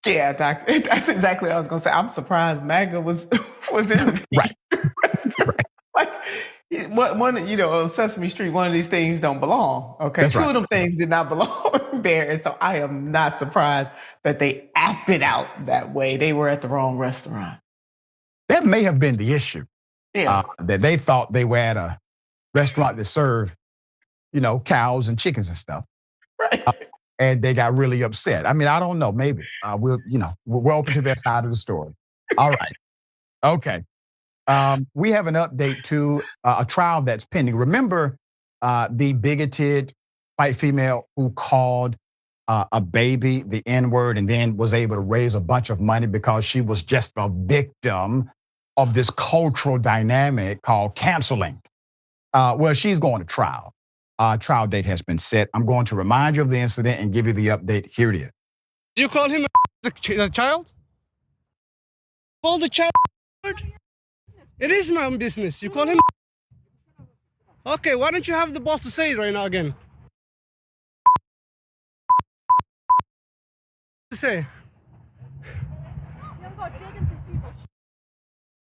Yeah, Doc, that's exactly what I was going to say. I'm surprised MAGA was in the right. restaurant. Like, on Sesame Street, one of these things don't belong. Okay, That's two right. of them things did not belong there, and so I am not surprised that they acted out that way. They were at the wrong restaurant. That may have been the issue. Yeah, that they thought they were at a restaurant that served, cows and chickens and stuff. Right. And they got really upset. I mean, I don't know. Maybe we're open to their side of the story. All right. Okay. We have an update to a trial that's pending. Remember the bigoted white female who called a baby the N-word and then was able to raise a bunch of money because she was just a victim of this cultural dynamic called canceling. Well, she's going to trial. Trial date has been set. I'm going to remind you of the incident and give you the update. Here it is. You call him a child? Call the child? It is my own business. You call him? Okay, why don't you have the boss to say it right now again? Say.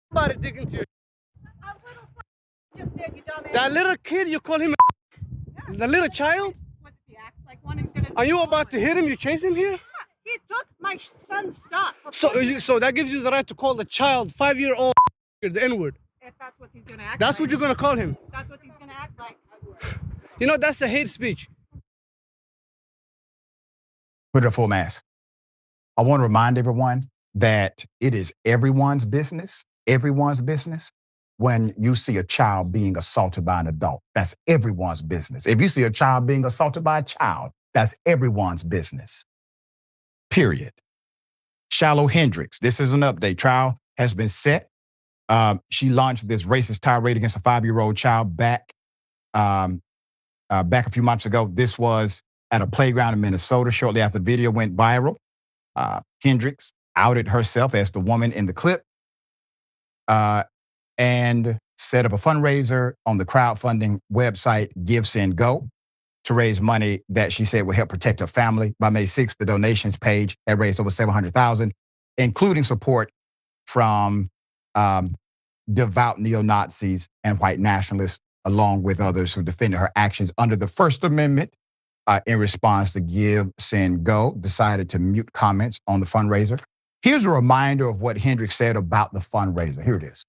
Somebody digging to you. That little kid, you call him the little child? Are you about to hit him? You chase him here? He took my son's stuff. So that gives you the right to call the child 5-year-old the N-word. If that's what he's gonna act That's like. what you're gonna call him. That's what he's gonna act like. That's a hate speech. Put it a full mask. I want to remind everyone that it is everyone's business when you see a child being assaulted by an adult. That's everyone's business. If you see a child being assaulted by a child, that's everyone's business. Period. Shiloh Hendrix, this is an update. Trial has been set. She launched this racist tirade against a 5-year-old child back a few months ago. This was at a playground in Minnesota. Shortly after the video went viral, Hendrix outed herself as the woman in the clip and set up a fundraiser on the crowdfunding website Give, Send, Go to raise money that she said would help protect her family. By May 6th, the donations page had raised over $700,000, including support from devout neo-Nazis and white nationalists, along with others who defended her actions under the First Amendment. In response to Give, Send, Go, decided to mute comments on the fundraiser. Here's a reminder of what Hendrix said about the fundraiser. Here it is.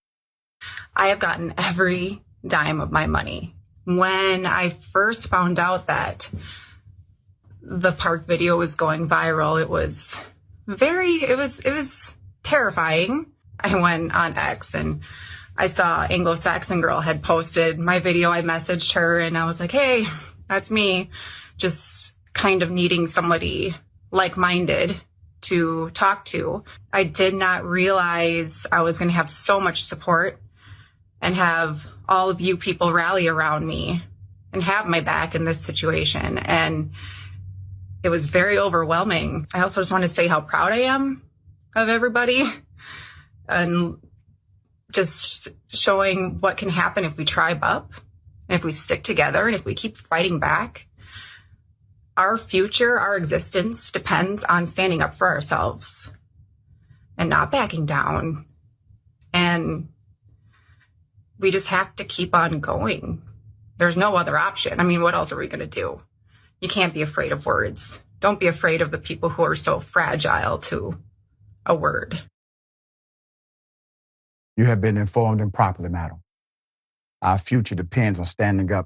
I have gotten every dime of my money. When I first found out that the park video was going viral, it was terrifying. I went on X and I saw Anglo-Saxon Girl had posted my video. I messaged her and I was like, hey, that's me. Just kind of needing somebody like-minded to talk to. I did not realize I was going to have so much support and have all of you people rally around me and have my back in this situation. And it was very overwhelming. I also just want to say how proud I am of everybody and just showing what can happen if we tribe up and if we stick together and if we keep fighting back. Our future, our existence depends on standing up for ourselves and not backing down. And we just have to keep on going. There's no other option. I mean, what else are we going to do? You can't be afraid of words. Don't be afraid of the people who are so fragile to a word. You have been informed and properly, madam. Our future depends on standing up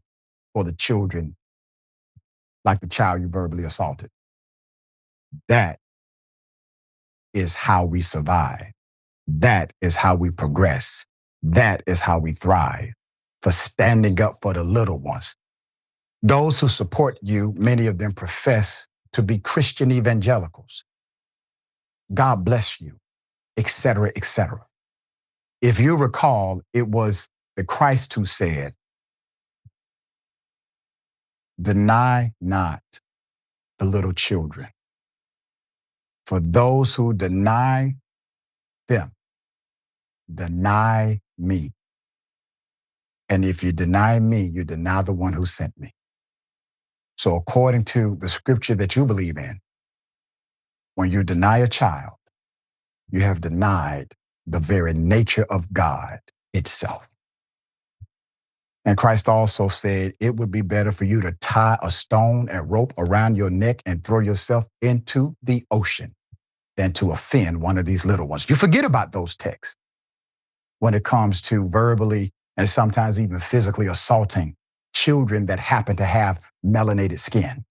for the children like the child you verbally assaulted. That is how we survive. That is how we progress. That is how we thrive, for standing up for the little ones. Those who support you, many of them profess to be Christian evangelicals. God bless you, etc., etc. If you recall, it was the Christ who said, deny not the little children. For those who deny them, deny me. And if you deny me, you deny the one who sent me. So according to the scripture that you believe in, when you deny a child, you have denied the very nature of God itself. And Christ also said it would be better for you to tie a stone and rope around your neck and throw yourself into the ocean than to offend one of these little ones. You forget about those texts when it comes to verbally and sometimes even physically assaulting children that happen to have melanated skin.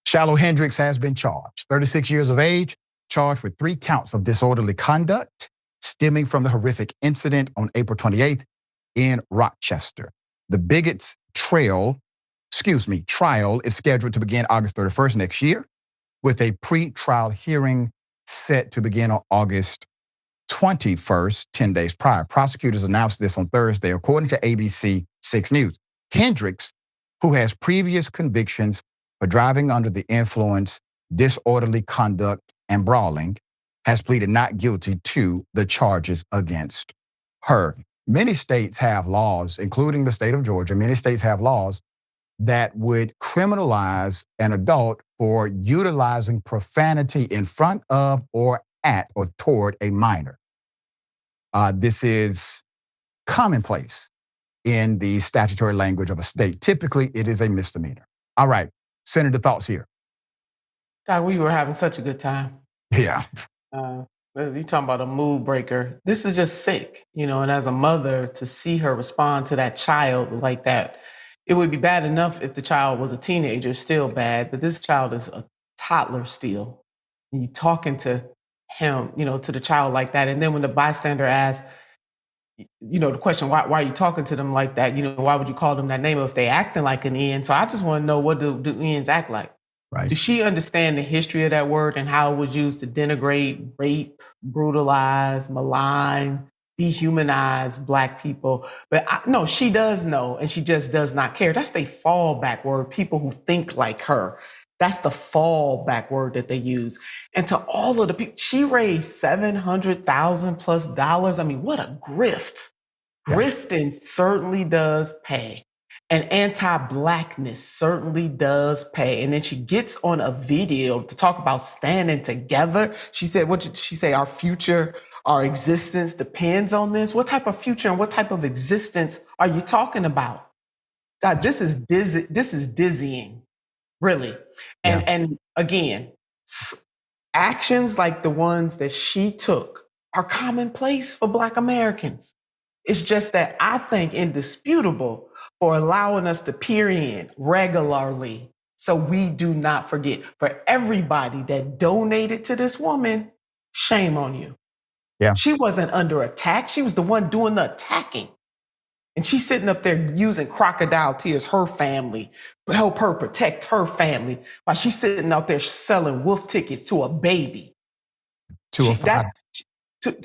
Shiloh Hendrix has been charged, 36 years of age, charged with 3 counts of disorderly conduct stemming from the horrific incident on April 28th in Rochester. The bigot's trial is scheduled to begin August 31st next year, with a pre-trial hearing set to begin on August 21st, 10 days prior. Prosecutors announced this on Thursday, according to ABC 6 News. Hendrix, who has previous convictions for driving under the influence, disorderly conduct, and brawling, has pleaded not guilty to the charges against her. Many states have laws, including the state of Georgia, many states have laws that would criminalize an adult for utilizing profanity in front of or at or toward a minor. This is commonplace in the statutory language of a state. Typically, it is a misdemeanor. All right, Senator, thoughts here? God, we were having such a good time. Yeah. You talking about a mood breaker. This is just sick, and as a mother, to see her respond to that child like that, it would be bad enough if the child was a teenager, still bad, but this child is a toddler still. And you talking to him, to the child like that. And then when the bystander asks, the question, why are you talking to them like that? Why would you call them that name if they acting like an Ian? So I just want to know, what do Ians act like? Right. Does she understand the history of that word and how it was used to denigrate, rape, brutalize, malign, dehumanize Black people? But no, she does know, and she just does not care. That's the fallback word. People who think like her, that's the fallback word that they use. And to all of the people, she raised $700,000+ I mean, what a grift. Yeah. Grifting certainly does pay. And anti-Blackness certainly does pay. And then she gets on a video to talk about standing together. She said, what did she say? Our future, our existence depends on this. What type of future and what type of existence are you talking about? God, this is dizzying, really. And again, actions like the ones that she took are commonplace for Black Americans. It's just that I think indisputable for allowing us to peer in regularly so we do not forget. For everybody that donated to this woman, shame on you. Yeah. She wasn't under attack. She was the one doing the attacking. And she's sitting up there using crocodile tears, her family, to help her protect her family, while she's sitting out there selling wolf tickets to a baby. She's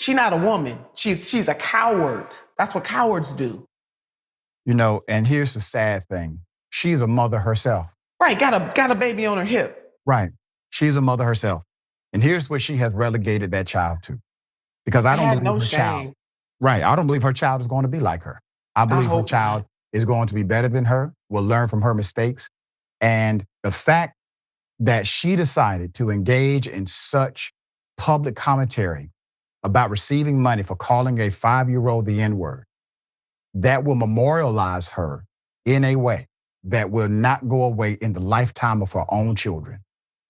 not a woman. She's a coward. That's what cowards do. And here's the sad thing. She's a mother herself. Right, got a baby on her hip. Right. She's a mother herself. And here's what she has relegated that child to. Because I don't believe her child. Right. I don't believe her child is going to be like her. I believe her child is going to be better than her, will learn from her mistakes. And the fact that she decided to engage in such public commentary about receiving money for calling a 5-year-old the N-word, that will memorialize her in a way that will not go away in the lifetime of her own children.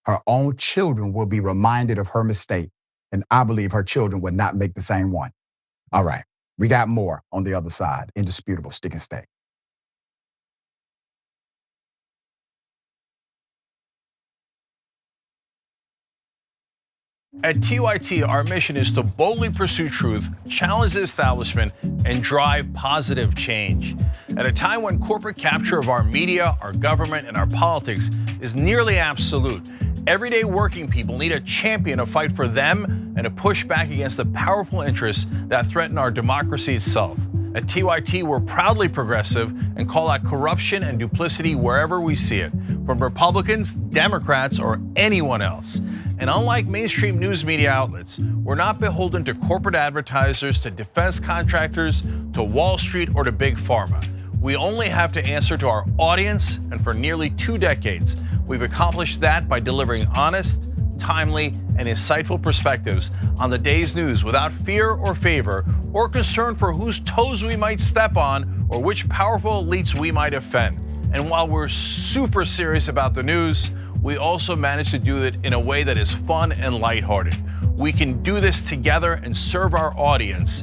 Her own children will be reminded of her mistake, and I believe her children will not make the same one. All right, we got more on the other side. Indisputable, stick and stay. At TYT, our mission is to boldly pursue truth, challenge the establishment, and drive positive change. At a time when corporate capture of our media, our government, and our politics is nearly absolute, everyday working people need a champion to fight for them and to push back against the powerful interests that threaten our democracy itself. At TYT, we're proudly progressive and call out corruption and duplicity wherever we see it, from Republicans, Democrats, or anyone else. And unlike mainstream news media outlets, we're not beholden to corporate advertisers, to defense contractors, to Wall Street, or to big pharma. We only have to answer to our audience, and for nearly 2 decades, we've accomplished that by delivering honest, timely, and insightful perspectives on the day's news without fear or favor or concern for whose toes we might step on or which powerful elites we might offend. And while we're super serious about the news, we also manage to do it in a way that is fun and lighthearted. We can do this together and serve our audience,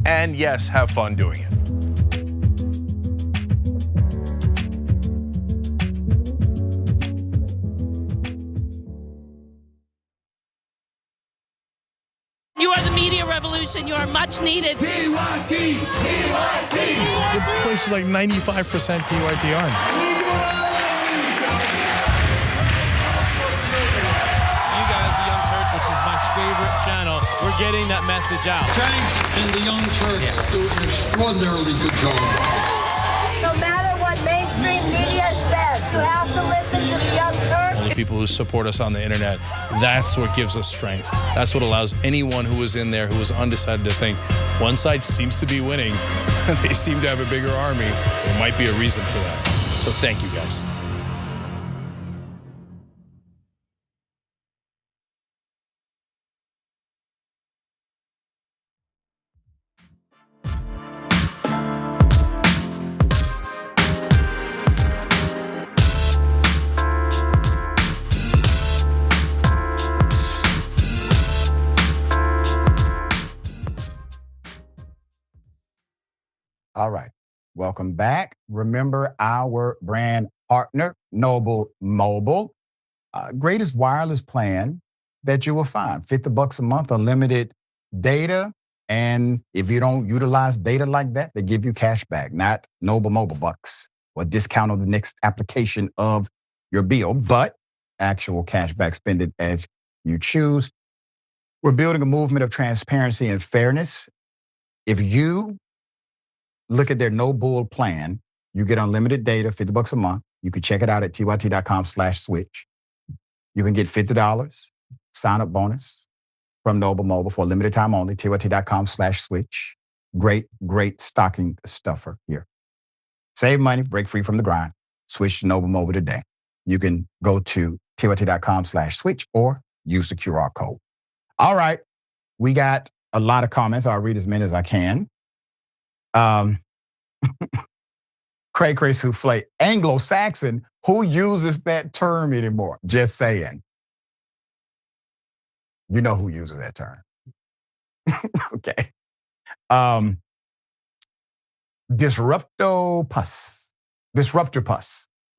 and yes, have fun doing it. You are the media revolution. You are much needed. TYT, TYT. The place is like 95% TYT on. Favorite channel, we're getting that message out. Tank and the Young Turks do an extraordinarily good job. No matter what mainstream media says, you have to listen to the Young Turks. The people who support us on the internet, that's what gives us strength. That's what allows anyone who was in there who was undecided to think one side seems to be winning. They seem to have a bigger army. There might be a reason for that. So thank you guys. All right. Welcome back. Remember our brand partner, Noble Mobile. Greatest wireless plan that you will find. $50 a month, unlimited data. And if you don't utilize data like that, they give you cash back, not Noble Mobile bucks or discount on the next application of your bill, but actual cash back. Spend it as you choose. We're building a movement of transparency and fairness. If you look at their no bull plan, you get unlimited data, $50 a month. You can check it out at tyt.com/switch. You can get $50 sign up bonus from Noble Mobile for a limited time only, tyt.com/switch. Great stocking stuffer here. Save money, break free from the grind. Switch to Noble Mobile today. You can go to tyt.com/switch or use the QR code. All right. We got a lot of comments. I'll read as many as I can. Cray Souffle, Anglo-Saxon, who uses that term anymore? Just saying. You know who uses that term. Okay. Disruptor pus.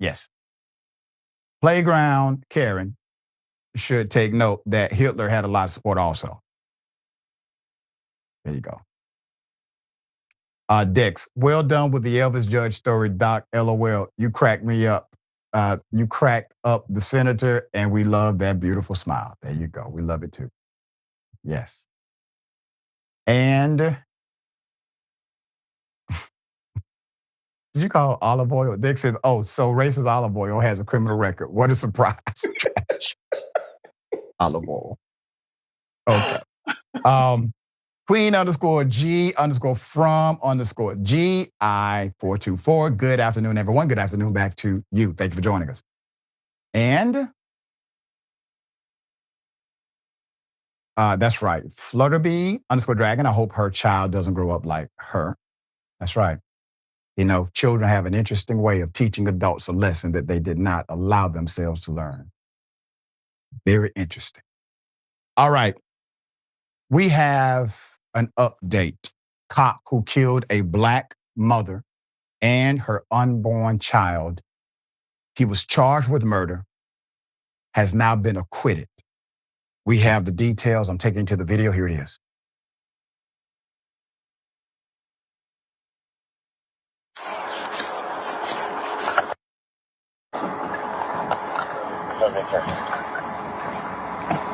Yes. Playground Karen should take note that Hitler had a lot of support also. There you go. Dex, well done with the Elvis Judge story, Doc. LOL. You cracked me up. You cracked up the senator, and we love that beautiful smile. There you go. We love it too. Yes. And did you call olive oil? Dick says, oh, so racist olive oil has a criminal record. What a surprise. Olive oil. Okay. Queen_G_from_GI424. Good afternoon, everyone. Good afternoon back to you. Thank you for joining us. And that's right. Flutterbee_dragon. I hope her child doesn't grow up like her. That's right. You know, children have an interesting way of teaching adults a lesson that they did not allow themselves to learn. Very interesting. All right. We have an update. Cop who killed a Black mother and her unborn child. He was charged with murder, has now been acquitted. We have the details. I'm taking you to the video. Here it is.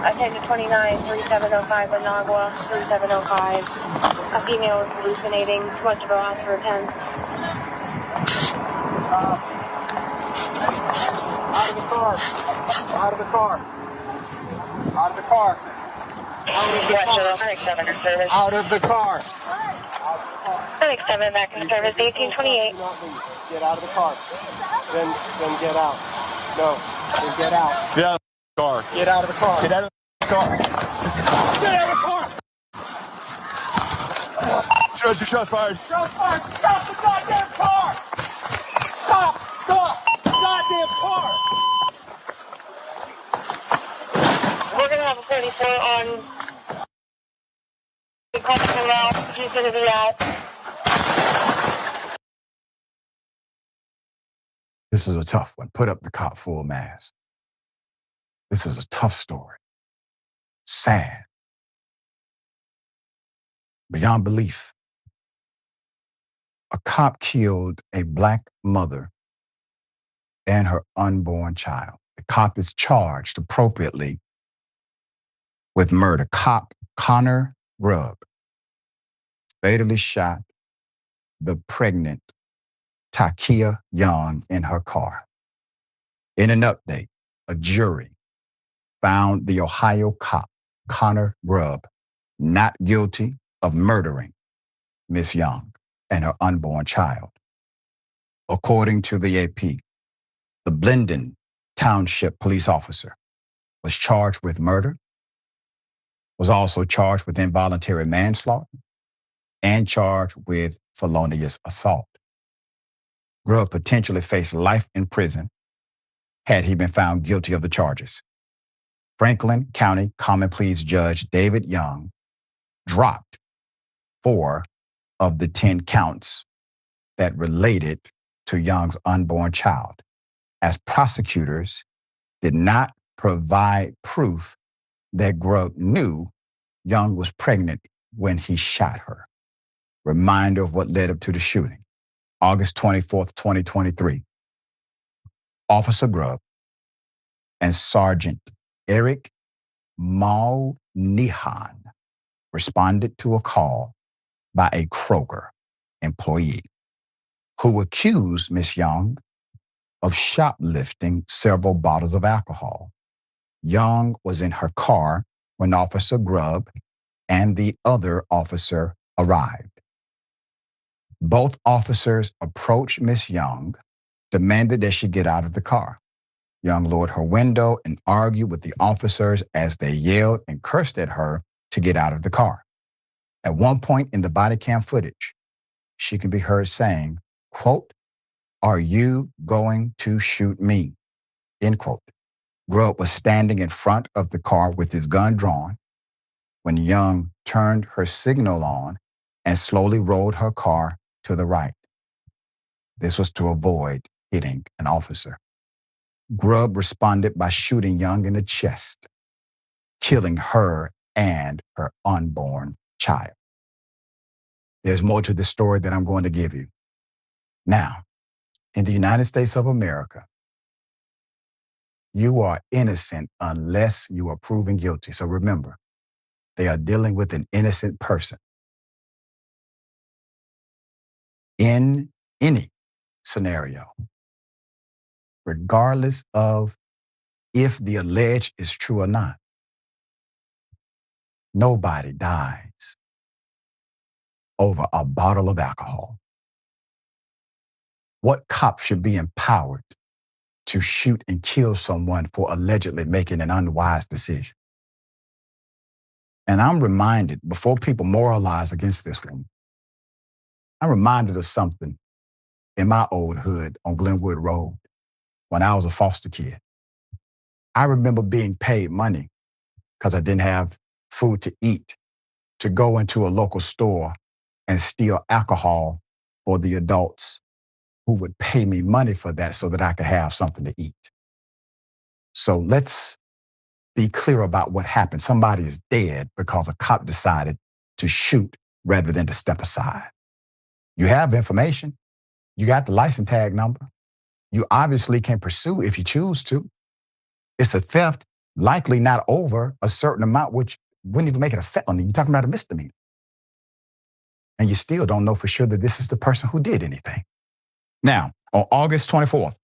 I take the 29-3705 Managua, 3705. A female is hallucinating. Too much of her ask for attend. Out of the car. Out of the car. Out of the car. Phoenix 7, back in service, 1828. Get out of the car. Then get out. No, then get out. Get out of the car. Get out of the car. Get out of the car. Get out of the car. Shots fired. Shots fired. Stop the goddamn car. Stop the goddamn car. We're going to have a 34 on the customer now. He's going to be out. This is a tough one. Put up the cop full mask. This is a tough story. Sad. Beyond belief. A cop killed a black mother and her unborn child. The cop is charged appropriately with murder. Cop Connor Grubb fatally shot the pregnant Takia Young in her car. In an update, a jury found the Ohio cop Connor Grubb not guilty of murdering Miss Young and her unborn child. According to the AP, the Blendon Township police officer was charged with murder, was also charged with involuntary manslaughter, and charged with felonious assault. Grubb potentially faced life in prison had he been found guilty of the charges. Franklin County Common Pleas Judge David Young dropped 4 of the 10 counts that related to Young's unborn child, as prosecutors did not provide proof that Grubb knew Young was pregnant when he shot her. Reminder of what led up to the shooting. August 24th, 2023. Officer Grubb and Sergeant Eric Malnihan responded to a call by a Kroger employee who accused Miss Young of shoplifting several bottles of alcohol. Young was in her car when Officer Grubb and the other officer arrived. Both officers approached Miss Young, demanded that she get out of the car. Young lowered her window and argued with the officers as they yelled and cursed at her to get out of the car. At one point in the body cam footage, she can be heard saying, quote, "Are you going to shoot me?" End quote. Grubb was standing in front of the car with his gun drawn when Young turned her signal on and slowly rolled her car to the right. This was to avoid hitting an officer. Grubb responded by shooting Young in the chest, killing her and her unborn child. There's more to this story that I'm going to give you. Now, in the United States of America, you are innocent unless you are proven guilty. So remember, they are dealing with an innocent person. In any scenario, regardless of if the alleged is true or not, nobody dies over a bottle of alcohol. What cop should be empowered to shoot and kill someone for allegedly making an unwise decision? And I'm reminded, before people moralize against this woman, I'm reminded of something in my old hood on Glenwood Road when I was a foster kid. I remember being paid money because I didn't have food to eat to go into a local store and steal alcohol for the adults who would pay me money for that so that I could have something to eat. So let's be clear about what happened. Somebody is dead because a cop decided to shoot rather than to step aside. You have information. You got the license tag number. You obviously can pursue if you choose to. It's a theft, likely not over a certain amount, which wouldn't even make it a felony. You're talking about a misdemeanor. And you still don't know for sure that this is the person who did anything. Now, on August 24th,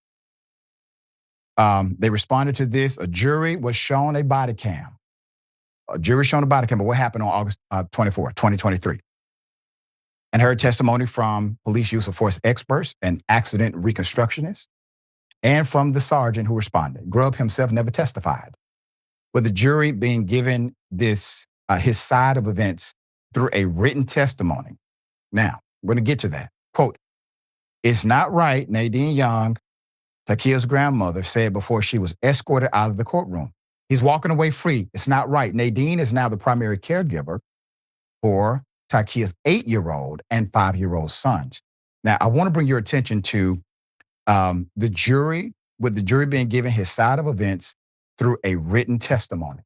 they responded to this. A jury was shown a body cam a jury shown a body cam, but what happened on August 24, 2023. And heard testimony from police use of force experts and accident reconstructionists, and from the sergeant who responded. Grubb himself never testified, with the jury being given this his side of events through a written testimony. Now, we're going to get to that. Quote, "It's not right," Nadine Young, Takia's grandmother, said before she was escorted out of the courtroom. "He's walking away free. It's not right." Nadine is now the primary caregiver for Takia's 8-year-old and 5-year-old sons. Now, I want to bring your attention to the jury, with the jury being given his side of events through a written testimony.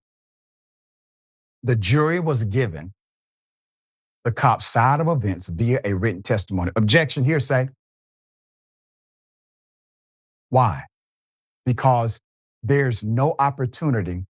The jury was given the cop's side of events via a written testimony. Objection, hearsay. Why? Because there's no opportunity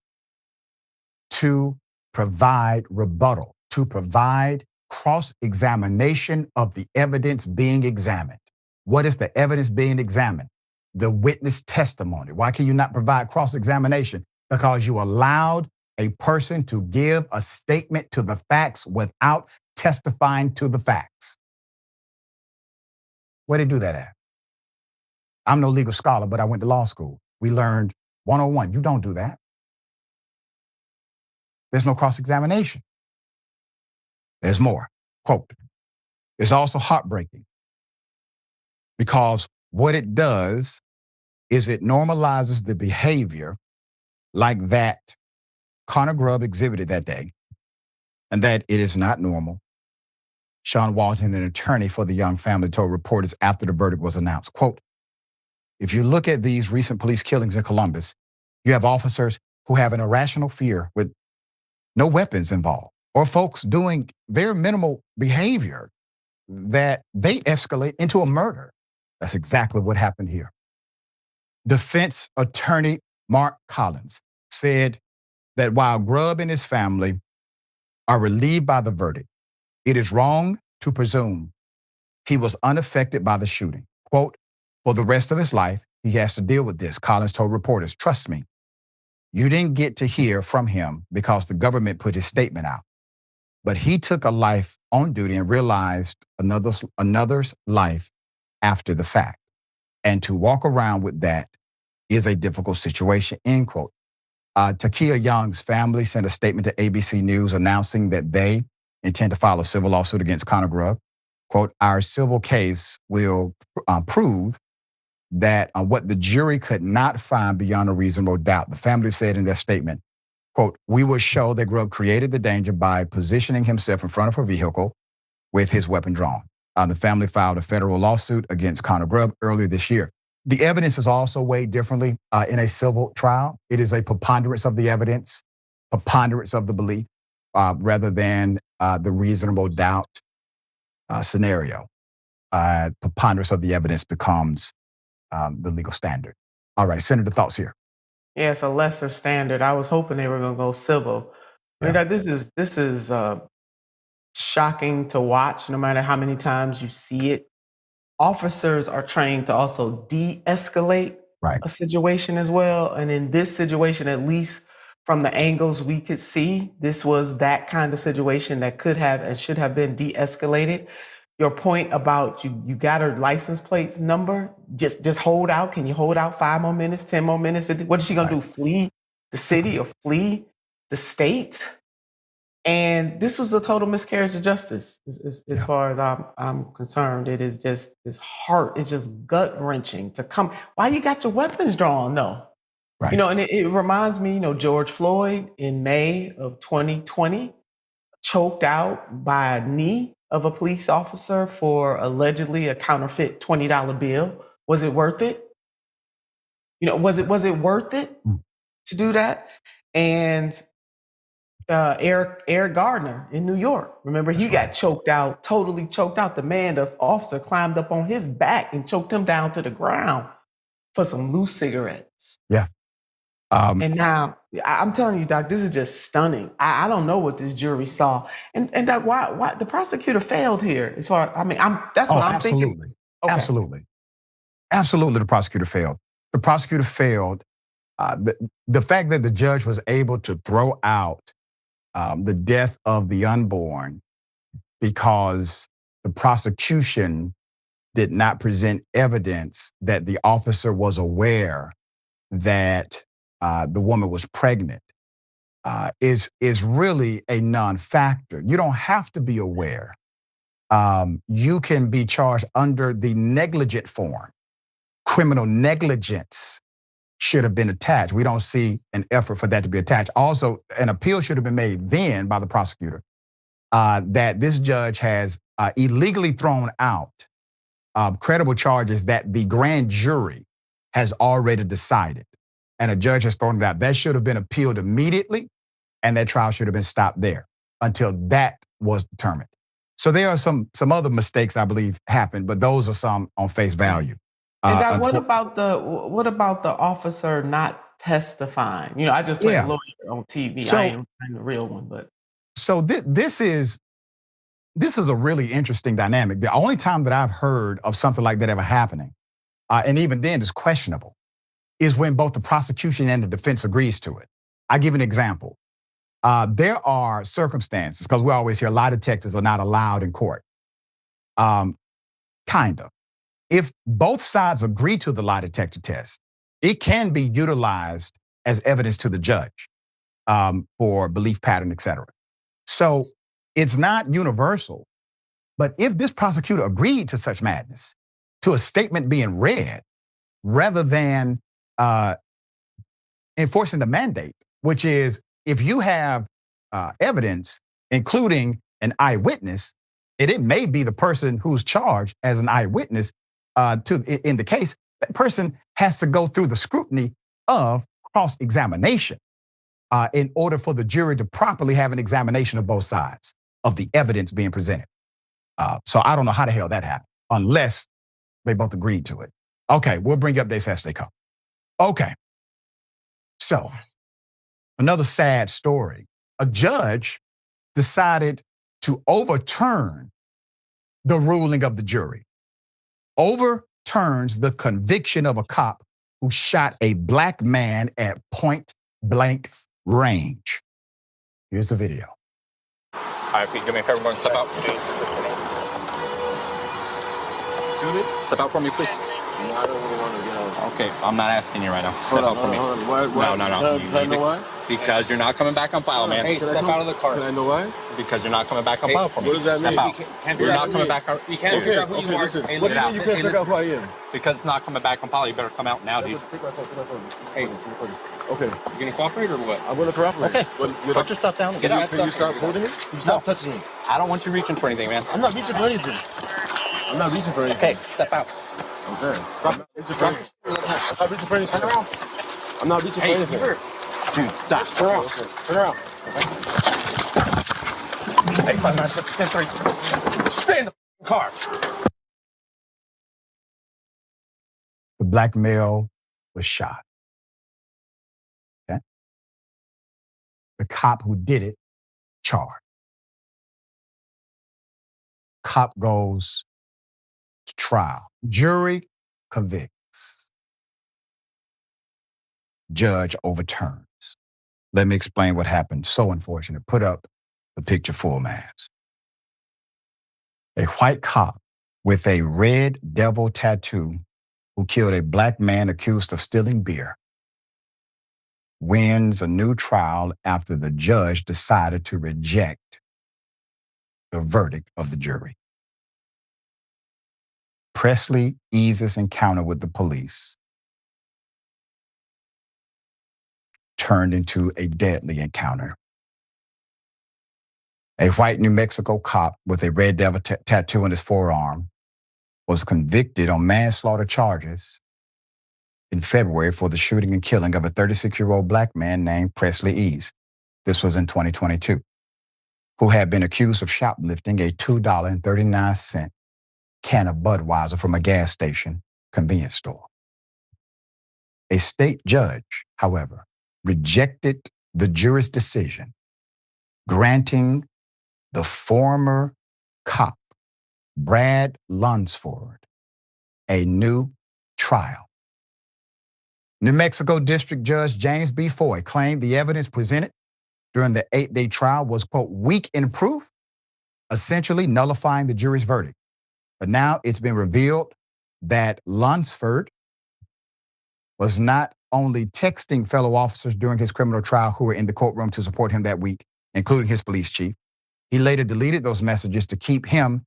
to provide rebuttal, to provide cross-examination of the evidence being examined. What is the evidence being examined? The witness testimony. Why can you not provide cross-examination? Because you allowed a person to give a statement to the facts without testifying to the facts. Where did they do that at? I'm no legal scholar, but I went to law school. We learned 101. You don't do that. There's no cross-examination. There's more. Quote, "It's also heartbreaking because what it does is it normalizes the behavior like that Connor Grubb exhibited that day, and that it is not normal." Sean Walton, an attorney for the Young family, told reporters after the verdict was announced, quote, "If you look at these recent police killings in Columbus, you have officers who have an irrational fear with no weapons involved, or folks doing very minimal behavior that they escalate into a murder." That's exactly what happened here. Defense attorney Mark Collins said that while Grubb and his family are relieved by the verdict, it is wrong to presume he was unaffected by the shooting. Quote, "For the rest of his life, he has to deal with this," Collins told reporters. "Trust me, you didn't get to hear from him because the government put his statement out. But he took a life on duty and realized another's life after the fact. And to walk around with that is a difficult situation," end quote. Takia Young's family sent a statement to ABC News announcing that they intend to file a civil lawsuit against Connor Grubb. Quote, "Our civil case will prove that what the jury could not find beyond a reasonable doubt." The family said in their statement, quote, "We will show that Grubb created the danger by positioning himself in front of a vehicle with his weapon drawn." The family filed a federal lawsuit against Connor Grubb earlier this year. The evidence is also weighed differently in a civil trial. It is a preponderance of the evidence, preponderance of the belief, rather than the reasonable doubt scenario. Preponderance of the evidence becomes the legal standard. All right, Senator, thoughts here? Yeah, it's a lesser standard. I was hoping they were going to go civil. I mean, this is shocking to watch, no matter how many times you see it. Officers are trained to also de-escalate a situation as well. And in this situation, at least from the angles we could see, this was that kind of situation that could have and should have been de-escalated. Your point about you got her license plate number, just hold out. Can you hold out 5 more minutes, 10 more minutes? 50? What is she gonna do? Flee the city or flee the state? And this was a total miscarriage of justice, as far as I'm concerned. It is just it's just gut wrenching to come. Why you got your weapons drawn though? Right. You know, and it reminds me, George Floyd in May of 2020 choked out by a knee of a police officer for allegedly a counterfeit $20 bill. Was it worth it? Was it worth it to do that? And Eric Gardner in New York, remember, he got choked out, totally choked out. The officer climbed up on his back and choked him down to the ground for some loose cigarettes. Yeah. And now, I'm telling you, Doc, this is just stunning. I don't know what this jury saw. And Doc, why the prosecutor failed here? That's what I'm thinking. Okay. Absolutely, the prosecutor failed. The prosecutor failed. The fact that the judge was able to throw out the death of the unborn because the prosecution did not present evidence that the officer was aware that the woman was pregnant is really a non-factor. You don't have to be aware. You can be charged under the negligent form. Criminal negligence should have been attached. We don't see an effort for that to be attached. Also, an appeal should have been made then by the prosecutor that this judge has illegally thrown out credible charges that the grand jury has already decided. And a judge has thrown it out. That should have been appealed immediately, and that trial should have been stopped there until that was determined. So there are some other mistakes I believe happened, but those are some on face value. And what about the officer not testifying? You know, I just play a lawyer on TV. So, I ain't the real one, but so this is a really interesting dynamic. The only time that I've heard of something like that ever happening, and even then it's questionable, is when both the prosecution and the defense agrees to it. I give an example. There are circumstances, because we always hear lie detectors are not allowed in court. Kind of. If both sides agree to the lie detector test, it can be utilized as evidence to the judge for belief pattern, et cetera. So it's not universal, but if this prosecutor agreed to such madness, to a statement being read, rather than enforcing the mandate, which is if you have evidence, including an eyewitness, and it may be the person who's charged as an eyewitness in the case, that person has to go through the scrutiny of cross-examination in order for the jury to properly have an examination of both sides of the evidence being presented. So I don't know how the hell that happened, unless they both agreed to it. Okay, we'll bring you updates as they come. Okay, so another sad story. A judge decided to overturn the ruling of the jury, overturns the conviction of a cop who shot a black man at point blank range. Here's the video. All right, Pete, do me a favor, go and step out. Step out for me, please. No, I don't really want to get out. Okay, I'm not asking you right now. Step out for me. Hold on. Why? No. Can I know why? Because you're not coming back on file, man. Hey, step out of the car. Can I know why? Because you're not coming back on file for me. What does that mean? Step out. You're not coming back. You can't figure out who you are. Listen. Hey, What do you mean you can't figure out who I am? Because it's not coming back on file. You better come out now, dude. Take my phone. Hey. Okay. You gonna cooperate or what? I'm gonna cooperate. Okay. Put your stuff down. Get out. Can you stop holding me? You stop touching me. I don't want you reaching for anything, man. I'm not reaching for anything. I'm not reaching for anything. Okay, step out. Okay. I'm not reaching for anything. Turn around. I'm not reaching for anything. Dude, stop. Turn around. Turn around. Hey, 596 Stay in the car. The black male was shot. Okay. The cop who did it, charged. Cop goes to trial. Jury convicts. Judge overturns. Let me explain what happened. So unfortunate. Put up the picture full mass. A white cop with a red devil tattoo who killed a black man accused of stealing beer wins a new trial after the judge decided to reject the verdict of the jury. Presley Ease's encounter with the police turned into a deadly encounter. A white New Mexico cop with a red devil tattoo on his forearm was convicted on manslaughter charges in February for the shooting and killing of a 36-year-old black man named Presley Ease. This was in 2022, who had been accused of shoplifting a $2.39 can of Budweiser from a gas station convenience store. A state judge, however, rejected the jury's decision, granting the former cop, Brad Lunsford, a new trial. New Mexico District Judge James B. Foy claimed the evidence presented during the 8-day trial was, quote, weak in proof, essentially nullifying the jury's verdict. But now it's been revealed that Lunsford was not only texting fellow officers during his criminal trial who were in the courtroom to support him that week, including his police chief. He later deleted those messages to keep them,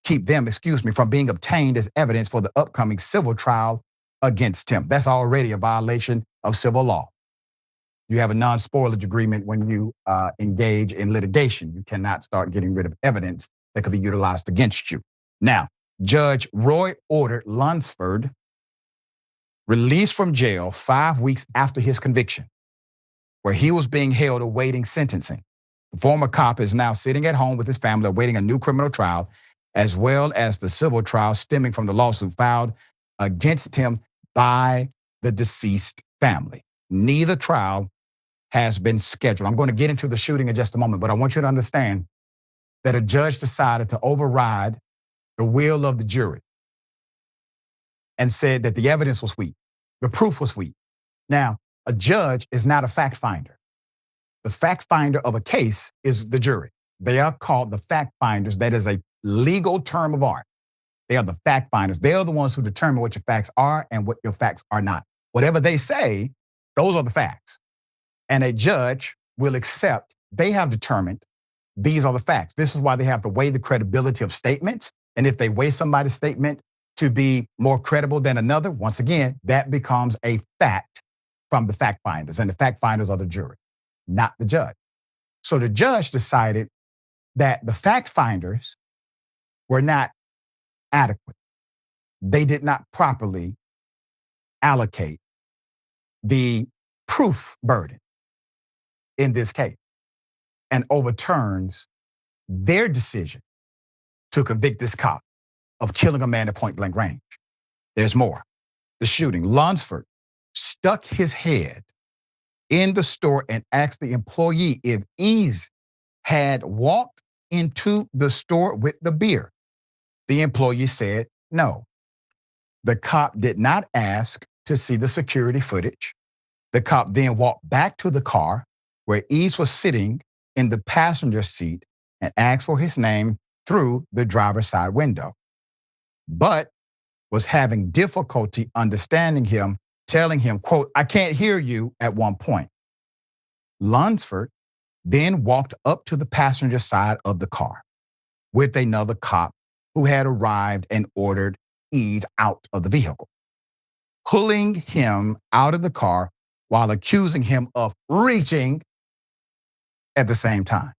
from being obtained as evidence for the upcoming civil trial against him. That's already a violation of civil law. You have a non-spoilage agreement when you engage in litigation. You cannot start getting rid of evidence that could be utilized against you. Now, Judge Roy ordered Lunsford released from jail 5 weeks after his conviction, where he was being held awaiting sentencing. The former cop is now sitting at home with his family awaiting a new criminal trial, as well as the civil trial stemming from the lawsuit filed against him by the deceased family. Neither trial has been scheduled. I'm going to get into the shooting in just a moment, but I want you to understand that a judge decided to override the will of the jury and said that the evidence was weak. The proof was weak. Now, a judge is not a fact finder. The fact finder of a case is the jury. They are called the fact finders. That is a legal term of art. They are the fact finders. They are the ones who determine what your facts are and what your facts are not. Whatever they say, those are the facts. And a judge will accept they have determined these are the facts. This is why they have to weigh the credibility of statements. And if they weigh somebody's statement to be more credible than another, once again, that becomes a fact from the fact finders. And the fact finders are the jury, not the judge. So the judge decided that the fact finders were not adequate. They did not properly allocate the proof burden in this case, and overturns their decision to convict this cop of killing a man at point blank range. There's more. The shooting. Lunsford stuck his head in the store and asked the employee if Ease had walked into the store with the beer. The employee said no. The cop did not ask to see the security footage. The cop then walked back to the car where Ease was sitting in the passenger seat and asked for his name through the driver's side window, but was having difficulty understanding him, telling him, quote, "I can't hear you," at one point. Lunsford then walked up to the passenger side of the car with another cop who had arrived and ordered Ease out of the vehicle, pulling him out of the car while accusing him of reaching at the same time.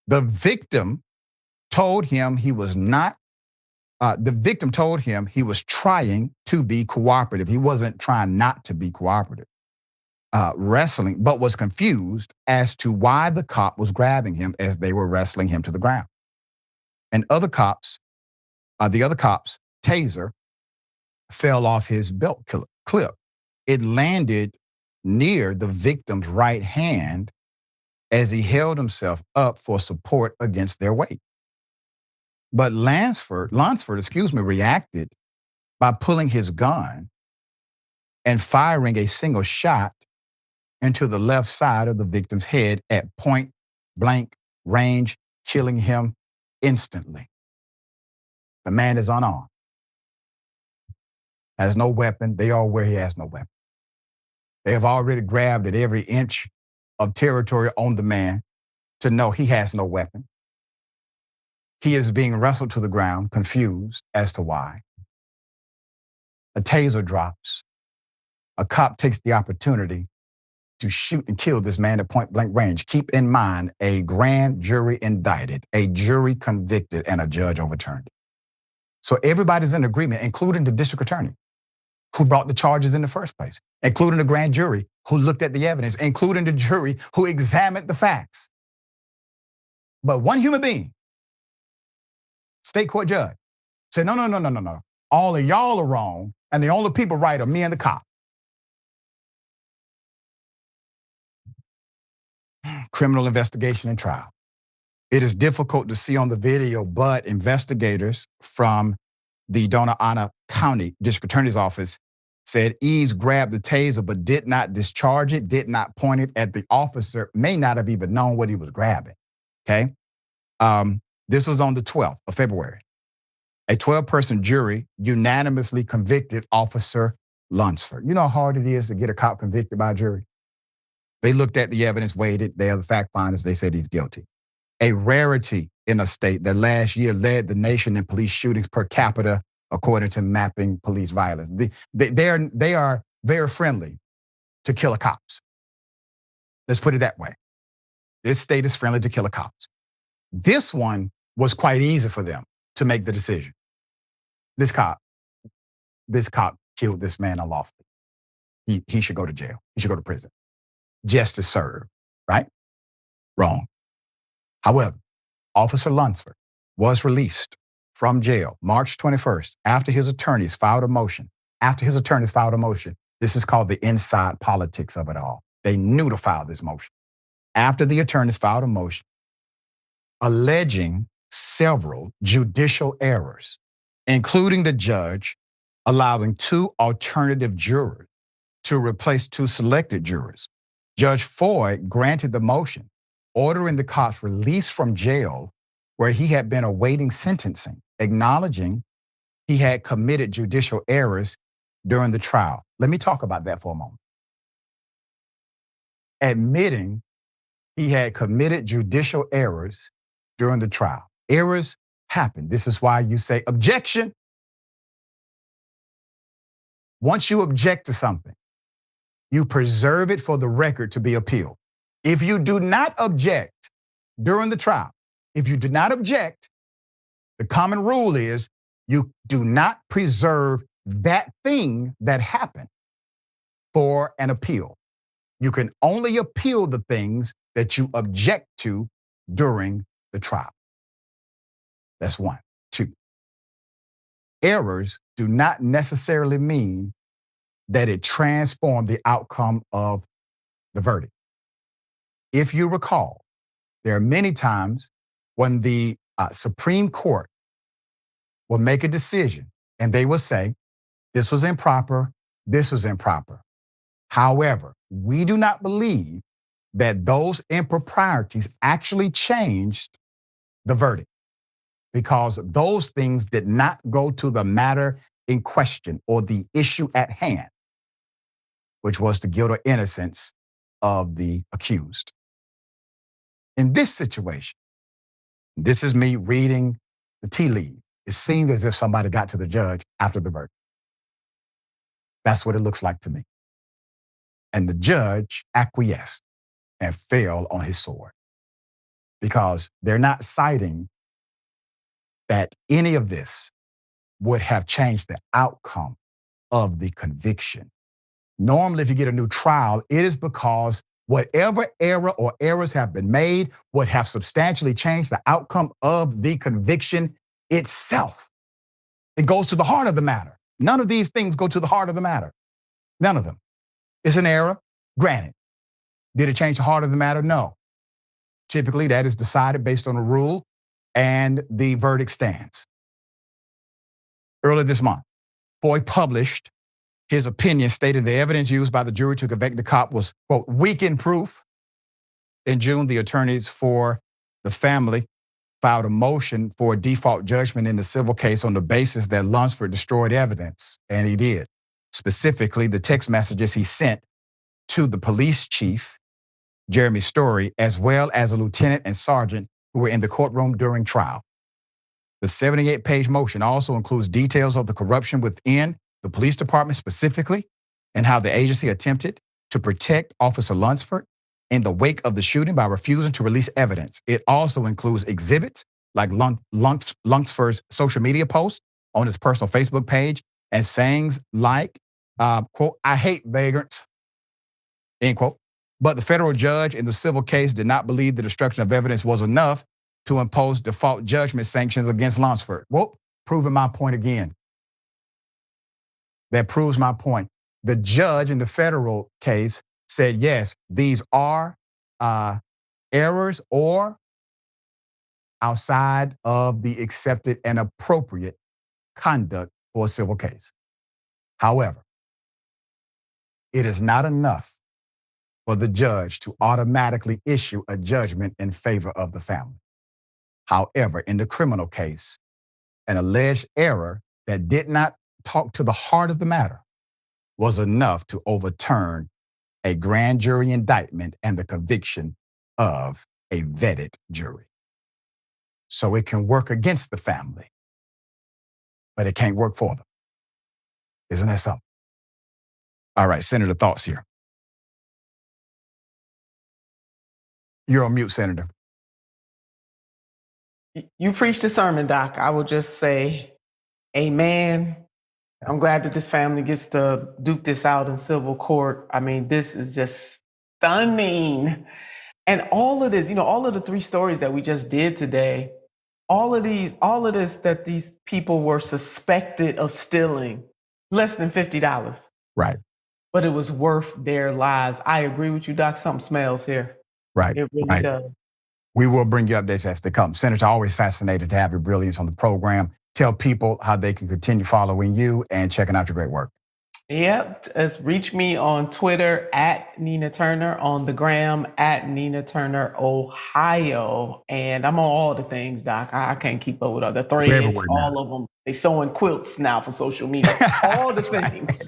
The victim told him he was trying to be cooperative. He wasn't trying not to be cooperative, wrestling, but was confused as to why the cop was grabbing him as they were wrestling him to the ground. And the other cop's taser fell off his belt clip. It landed near the victim's right hand as he held himself up for support against their weight. But Lunsford, reacted by pulling his gun and firing a single shot into the left side of the victim's head at point blank range, killing him instantly. The man is unarmed, has no weapon. They are aware he has no weapon. They have already grabbed at every inch of territory on the man to know he has no weapon. He is being wrestled to the ground, confused as to why. A taser drops. A cop takes the opportunity to shoot and kill this man at point blank range. Keep in mind, a grand jury indicted, a jury convicted, and a judge overturned. So everybody's in agreement, including the district attorney who brought the charges in the first place, including the grand jury who looked at the evidence, including the jury who examined the facts. But one human being, state court judge, said, no. All of y'all are wrong, and the only people right are me and the cop. Criminal investigation and trial. It is difficult to see on the video, but investigators from the Dona Ana County District Attorney's Office said Eads grabbed the taser but did not discharge it, did not point it at the officer, may not have even known what he was grabbing, okay? This was on the 12th of February. A 12-person jury unanimously convicted Officer Lunsford. You know how hard it is to get a cop convicted by a jury? They looked at the evidence, weighed it. They are the fact finders. They said he's guilty. A rarity in a state that last year led the nation in police shootings per capita, according to Mapping Police Violence. They are very friendly to killer cops. Let's put it that way. This state is friendly to killer cops. This one was quite easy for them to make the decision. This cop killed this man unlawfully. He should go to jail. He should go to prison. Justice served, right? Wrong. However, Officer Lunsford was released from jail March 21st after his attorneys filed a motion. This is called the inside politics of it all. They knew to file this motion. After the attorneys filed a motion alleging several judicial errors, including the judge allowing 2 alternative jurors to replace 2 selected jurors. Judge Floyd granted the motion, ordering the cops released from jail where he had been awaiting sentencing, acknowledging he had committed judicial errors during the trial. Let me talk about that for a moment. Admitting he had committed judicial errors during the trial. Errors happen. This is why you say objection. Once you object to something, you preserve it for the record to be appealed. If you do not object during the trial, the common rule is you do not preserve that thing that happened for an appeal. You can only appeal the things that you object to during the trial. That's 1. 2. Errors do not necessarily mean that it transformed the outcome of the verdict. If you recall, there are many times when the Supreme Court will make a decision and they will say, this was improper, this was improper. However, we do not believe that those improprieties actually changed the verdict because those things did not go to the matter in question or the issue at hand, which was the guilt or innocence of the accused. In this situation, this is me reading the tea leaves. It seemed as if somebody got to the judge after the verdict. That's what it looks like to me. And the judge acquiesced and fell on his sword because they're not citing that any of this would have changed the outcome of the conviction. Normally, if you get a new trial, it is because whatever error or errors have been made would have substantially changed the outcome of the conviction itself. It goes to the heart of the matter. None of these things go to the heart of the matter. None of them. It's an error, granted. Did it change the heart of the matter? No. Typically, that is decided based on a rule, and the verdict stands. Earlier this month, Foy published his opinion stating the evidence used by the jury to convict the cop was, quote, weak in proof. In June, the attorneys for the family filed a motion for a default judgment in the civil case on the basis that Lunsford destroyed evidence, and he did. Specifically, the text messages he sent to the police chief, Jeremy Story, as well as a lieutenant and sergeant who were in the courtroom during trial. The 78-page motion also includes details of the corruption within the police department specifically and how the agency attempted to protect Officer Lunsford in the wake of the shooting by refusing to release evidence. It also includes exhibits like Lunsford's social media posts on his personal Facebook page and sayings like, quote, I hate vagrants, end quote. But the federal judge in the civil case did not believe the destruction of evidence was enough to impose default judgment sanctions against Lunsford. Well, proving my point again. That proves my point. The judge in the federal case said, yes, these are errors or outside of the accepted and appropriate conduct for a civil case. However, it is not enough for the judge to automatically issue a judgment in favor of the family. However, in the criminal case, an alleged error that did not talk to the heart of the matter was enough to overturn a grand jury indictment and the conviction of a vetted jury. So it can work against the family, but it can't work for them. Isn't that something? All right, Senator, thoughts here. You're on mute, Senator. You preached a sermon, Doc. I will just say, amen. I'm glad that this family gets to duke this out in civil court. I mean, this is just stunning. And all of this, all of the 3 stories that we just did today, all of this that these people were suspected of stealing, less than $50. Right. But it was worth their lives. I agree with you, Doc. Something smells here. Right. It really right. does. We will bring you updates as they come. Senator, always fascinated to have your brilliance on the program. Tell people how they can continue following you and checking out your great work. Yep. Reach me on Twitter at Nina Turner, on the gram at Nina Turner, Ohio. And I'm on all the things, Doc. I can't keep up with other threads, all of them. They sewing quilts now for social media. All the things.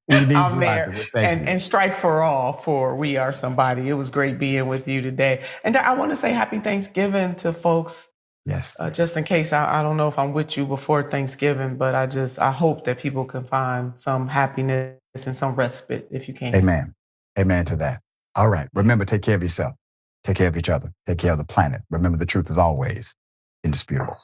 I'm there. And strike for all for We Are Somebody. It was great being with you today. And I want to say happy Thanksgiving to folks. Yes. Just in case, I don't know if I'm with you before Thanksgiving, but I hope that people can find some happiness and some respite if you can. Amen. Amen to that. All right. Remember, take care of yourself. Take care of each other. Take care of the planet. Remember, the truth is always indisputable.